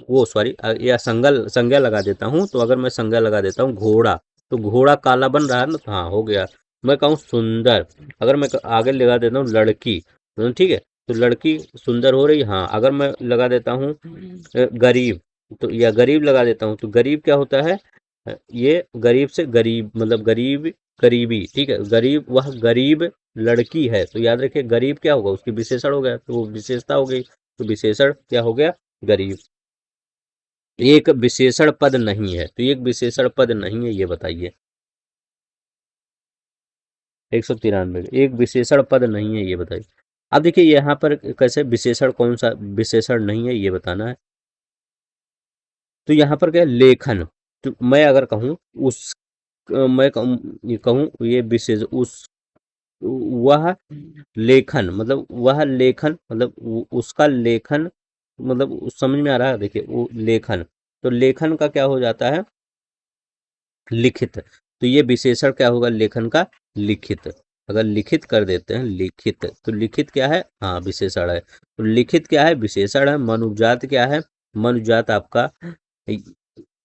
वो सॉरी या संज्ञा लगा देता हूँ, तो अगर मैं संज्ञा लगा देता हूँ घोड़ा, तो घोड़ा काला बन रहा है ना, तो हाँ हो गया। मैं कहूँ सुंदर, अगर मैं आगे लगा देता हूँ लड़की, तो ठीक है, तो लड़की सुंदर हो रही, हाँ। अगर मैं लगा देता हूँ गरीब, तो या गरीब लगा देता हूँ, तो गरीब क्या होता है, ये गरीब से गरीब मतलब गरीब, गरीबी, ठीक है। गरीब, वह गरीब लड़की है, तो याद रखिए गरीब क्या होगा, उसकी विशेषण हो गया, तो वो विशेषता हो गई, तो विशेषण क्या हो गया, गरीब। एक विशेषण पद नहीं है, तो एक विशेषण पद नहीं है, ये बताइए। 193, एक विशेषण पद नहीं है, ये बताइए। अब देखिए यहाँ पर कैसे विशेषण, कौन सा विशेषण नहीं है ये बताना है। तो यहाँ पर क्या है, लेखन, तो मैं अगर कहूँ उस मैं कहूँ ये विशेष उस, वह लेखन, मतलब वह लेखन, मतलब उसका लेखन, मतलब समझ में आ रहा है, देखिए वो लेखन, तो लेखन का क्या हो जाता है, लिखित, तो ये विशेषण क्या होगा लेखन का, लिखित। अगर लिखित कर देते हैं, लिखित, तो लिखित क्या है, हाँ विशेषण है, तो लिखित क्या है, विशेषण है। मनुजात क्या है, मनुजात आपका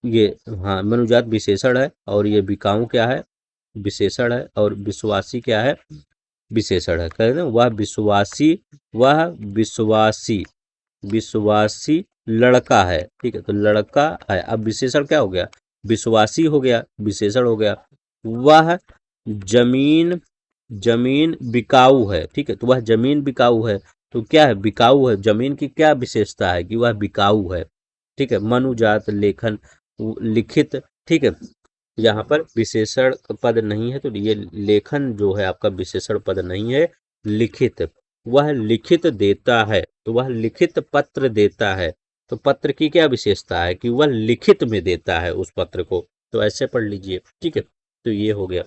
ये, हाँ मनुजात विशेषण है, और ये बिकाऊ क्या है, विशेषण है, और विश्वासी क्या है, विशेषण है। कह रहे हैं वह विश्वासी, वह विश्वासी, विश्वासी लड़का है, ठीक है, तो लड़का है। अब विशेषण क्या हो गया, विश्वासी हो गया, विशेषण हो गया। वह जमीन, जमीन बिकाऊ है, ठीक है, तो वह जमीन बिकाऊ है, तो क्या है, बिकाऊ है, जमीन की क्या विशेषता है कि वह बिकाऊ है, ठीक है। मनुजात लेखन लिखित, ठीक है, यहाँ पर विशेषण पद नहीं है, तो ये लेखन जो है आपका विशेषण पद नहीं है, लिखित। वह लिखित देता है, तो वह लिखित पत्र देता है, तो पत्र की क्या विशेषता है कि वह लिखित में देता है उस पत्र को, तो ऐसे पढ़ लीजिए, ठीक है। तो ये हो गया।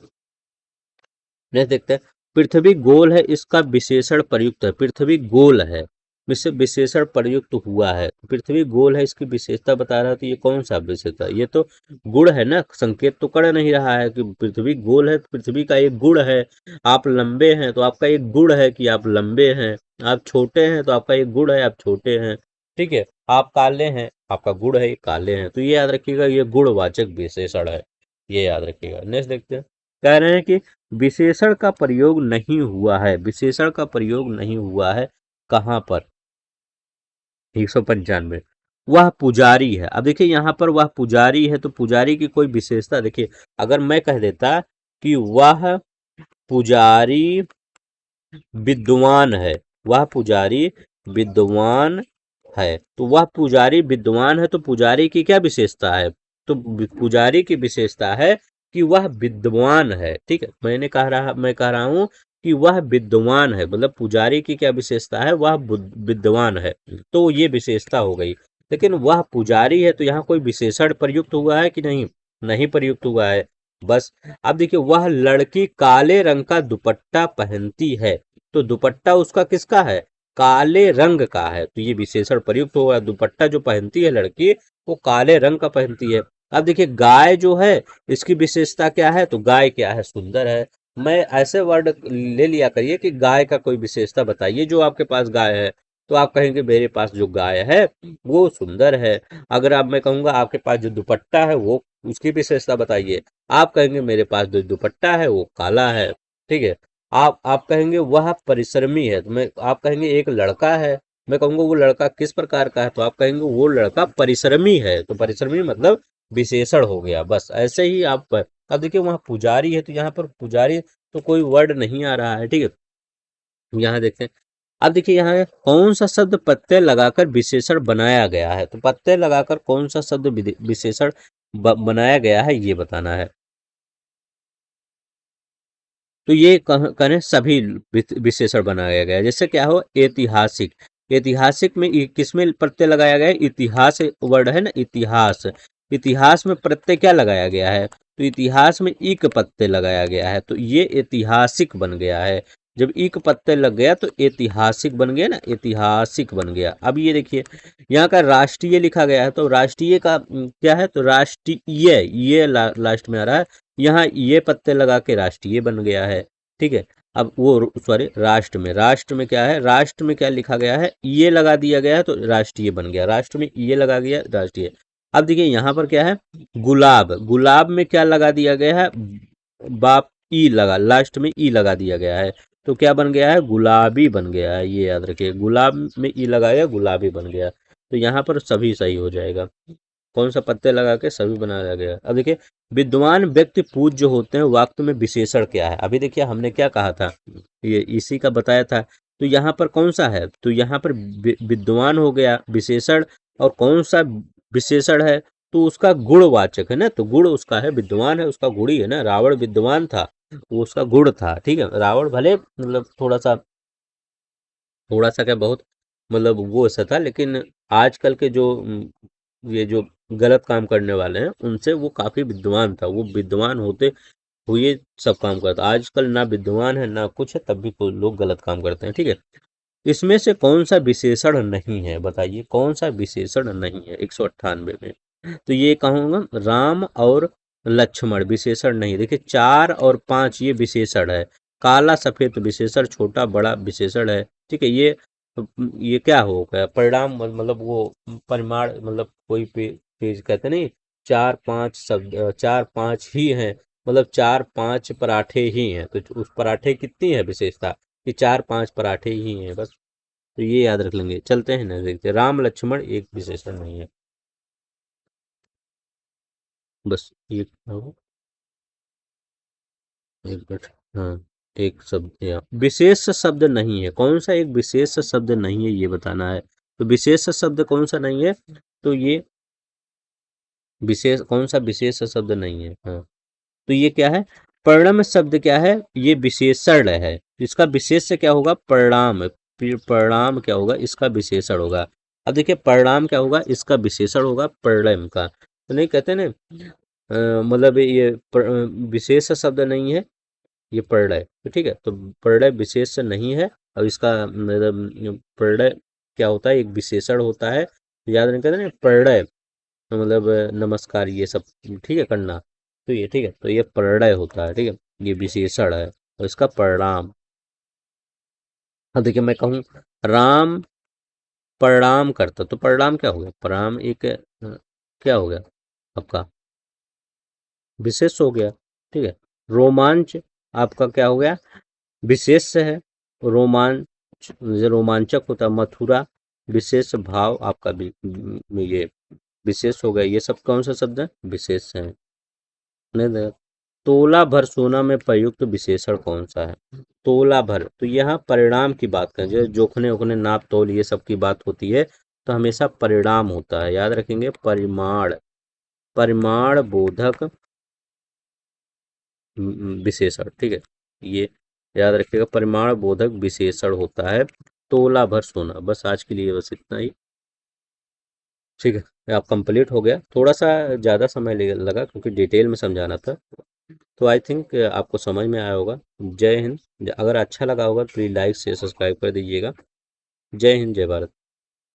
नेक्स्ट देखते हैं, पृथ्वी गोल है, इसका विशेषण प्रयुक्त है, पृथ्वी गोल है, विशेषण प्रयुक्त हुआ है, पृथ्वी गोल है, इसकी विशेषता बता रहा है, तो ये कौन सा विशेषता, ये तो गुण है ना, संकेत तो कर नहीं रहा है कि पृथ्वी गोल है, तो पृथ्वी का एक गुण है। आप लंबे हैं तो आपका एक गुण है कि आप लंबे हैं, आप छोटे हैं तो आपका एक गुण है, आप छोटे हैं, ठीक है। आप काले हैं, आपका गुण है काले हैं, तो ये याद रखिएगा, ये गुणवाचक विशेषण है, ये याद रखिएगा। नेक्स्ट देखते हैं, कह रहे हैं कि विशेषण का प्रयोग नहीं हुआ है, विशेषण का प्रयोग नहीं हुआ है कहाँ पर, 195, वह पुजारी है। अब देखिए यहाँ पर वह पुजारी है, तो पुजारी की कोई विशेषता, देखिए अगर मैं कह देता कि वह पुजारी विद्वान है, वह पुजारी विद्वान है, तो वह पुजारी विद्वान है, तो पुजारी की क्या विशेषता है, तो पुजारी की विशेषता है कि वह विद्वान है, ठीक है। मैं कह रहा हूं कि वह विद्वान है, मतलब पुजारी की क्या विशेषता है, वह विद्वान है, तो ये विशेषता हो गई। लेकिन वह पुजारी है, तो यहाँ कोई विशेषण प्रयुक्त हुआ है कि नहीं, नहीं प्रयुक्त हुआ है, बस। अब देखिए, वह लड़की काले रंग का दुपट्टा पहनती है, तो दुपट्टा उसका किसका है, काले रंग का है, तो ये विशेषण प्रयुक्त होगा। दुपट्टा जो पहनती है लड़की, वो काले रंग का पहनती है। अब देखिए गाय जो है, इसकी विशेषता क्या है, तो गाय क्या है, सुंदर है। मैं ऐसे वर्ड ले लिया करिए कि गाय का कोई विशेषता बताइए, जो आपके पास गाय है, तो आप कहेंगे मेरे पास जो गाय है वो सुंदर है। अगर आप, मैं कहूंगा आपके पास जो दुपट्टा है वो, उसकी विशेषता बताइए, आप कहेंगे मेरे पास जो दुपट्टा है वो काला है, ठीक है। आप कहेंगे वह परिश्रमी है, तो मैं, आप कहेंगे एक लड़का है, मैं कहूंगा वो लड़का किस प्रकार का है, तो आप कहेंगे वो लड़का परिश्रमी है, तो परिश्रमी मतलब विशेषण हो गया, बस ऐसे ही आप। अब देखिए वहाँ पुजारी है, तो यहाँ पर पुजारी तो कोई वर्ड नहीं आ रहा है, ठीक है। यहाँ देखते हैं, अब देखिए यहाँ है, कौन सा शब्द प्रत्यय लगाकर विशेषण बनाया गया है, तो प्रत्यय लगाकर कौन सा शब्द विशेषण बनाया गया है ये बताना है। तो ये करें सभी विशेषण बनाया गया है। जैसे क्या हो, ऐतिहासिक, ऐतिहासिक में किस में प्रत्यय लगाया गया है, इतिहास वर्ड है ना, इतिहास, इतिहास में प्रत्यय क्या लगाया गया है, तो इतिहास में इक प्रत्यय लगाया गया है, तो ये ऐतिहासिक बन गया है। जब इक प्रत्यय लग गया तो ऐतिहासिक बन गया ना, ऐतिहासिक बन गया। अब ये देखिए यहाँ का राष्ट्रीय लिखा गया है, तो राष्ट्रीय का क्या है, तो राष्ट्रीय, ये लास्ट में आ रहा है, यहाँ ये पत्ते लगा के राष्ट्रीय बन गया है। ठीक है, अब वो सॉरी, राष्ट्र में क्या है, राष्ट्र में क्या लिखा गया है, ये लगा दिया गया है तो राष्ट्रीय बन गया, राष्ट्र में ये लगा गया राष्ट्रीय। अब देखिए यहाँ पर क्या है, गुलाब, गुलाब में क्या लगा दिया गया है, बाप ई लगा, लास्ट में ई लगा दिया गया है, तो क्या बन गया है, गुलाबी बन गया है। ये याद रखिए, गुलाब में ई लगाया, गुलाबी बन गया। तो यहाँ पर सभी सही हो जाएगा, कौन सा पत्ते लगा के सभी बनाया गया। अब देखिए, विद्वान व्यक्ति पूज्य होते हैं, वाक्य में विशेषण क्या है, अभी देखिए हमने क्या कहा था, ये इसी का बताया था। तो यहाँ पर कौन सा है, तो यहाँ पर विद्वान हो गया विशेषण, और कौन सा विशेषण है, तो उसका गुणवाचक है ना, तो गुण उसका है, विद्वान है उसका गुण ही है ना, रावण विद्वान था, वो उसका गुण था। ठीक है, रावण भले मतलब थोड़ा सा क्या बहुत मतलब वो ऐसा था, लेकिन आजकल के जो ये जो गलत काम करने वाले हैं उनसे वो काफी विद्वान था, वो विद्वान होते हुए सब काम करता। आजकल ना विद्वान है ना कुछ है, तब भी कोई लोग गलत काम करते हैं। ठीक है, इसमें से कौन सा विशेषण नहीं है, बताइए कौन सा विशेषण नहीं है 198 में, तो ये कहूँगा राम और लक्ष्मण विशेषण नहीं। देखिए 4 और 5 ये विशेषण है, काला सफेद विशेषण, छोटा बड़ा विशेषण है। ठीक है, ये क्या हो गया, परिणाम मतलब वो परिमाण, मतलब कोई पेज कहते नहीं, 4 5 शब्द, 4 5 ही हैं, मतलब 4 5 पराठे ही हैं, तो उस पराठे कितनी है विशेषता, कि 4 5 पराठे ही हैं बस। तो ये याद रख लेंगे, चलते हैं ना, देखते राम लक्ष्मण एक विशेषण नहीं है, बस ये एक मिनट, हाँ, एक शब्द या विशेष शब्द नहीं है, कौन सा एक विशेष शब्द नहीं है ये बताना है। तो विशेष शब्द कौन सा नहीं है, तो ये विशेष कौन सा विशेष शब्द नहीं है, हाँ, तो ये क्या है, परिणाम शब्द क्या है, ये विशेषण है, इसका विशेष क्या होगा, परिणाम, परिणाम क्या होगा, इसका विशेषण होगा। अब देखिए परिणाम क्या होगा, इसका विशेषण होगा परिणाम का, तो नहीं कहते ना मतलब ये विशेष शब्द नहीं है, ये पर्याय, तो ठीक है, तो पर्याय विशेष नहीं है, और इसका मतलब पर्याय क्या होता है, एक विशेषण होता है, याद नहीं करते ना पर्याय, मतलब नमस्कार ये सब, ठीक है करना, तो ये ठीक है, तो ये पर्याय होता है। ठीक है, ये विशेषण है, और इसका परिणाम। अब देखिए मैं कहूँ राम प्रणाम करता, तो परिणाम क्या हो गया, परिणाम एक क्या हो गया आपका, विशेष हो गया। ठीक है, रोमांच आपका क्या हो गया, विशेष है, रोमांच रोमांचक होता है, मथुरा विशेष भाव आपका भी ये विशेष हो गया। ये सब कौन सा शब्द है, विशेष है। नहीं, तोला भर सोना में प्रयुक्त विशेषण कौन सा है, तोला भर, तो यहाँ परिणाम की बात करें, जो जोखने उखने नाप तोल ये सब की बात होती है, तो हमेशा परिणाम होता है, याद रखेंगे, परिमाण, परिमाण बोधक विशेषण। ठीक है, ये याद रखिएगा, परिमाण बोधक विशेषण होता है तोला भर सोना। बस आज के लिए बस इतना ही। ठीक है, आप कंप्लीट हो गया, थोड़ा सा ज़्यादा समय लगा क्योंकि डिटेल में समझाना था, तो आई थिंक आपको समझ में आया होगा। जय हिंद, अगर अच्छा लगा होगा तो प्लीज़ लाइक शेयर सब्सक्राइब कर दीजिएगा। जय हिंद, जय भारत।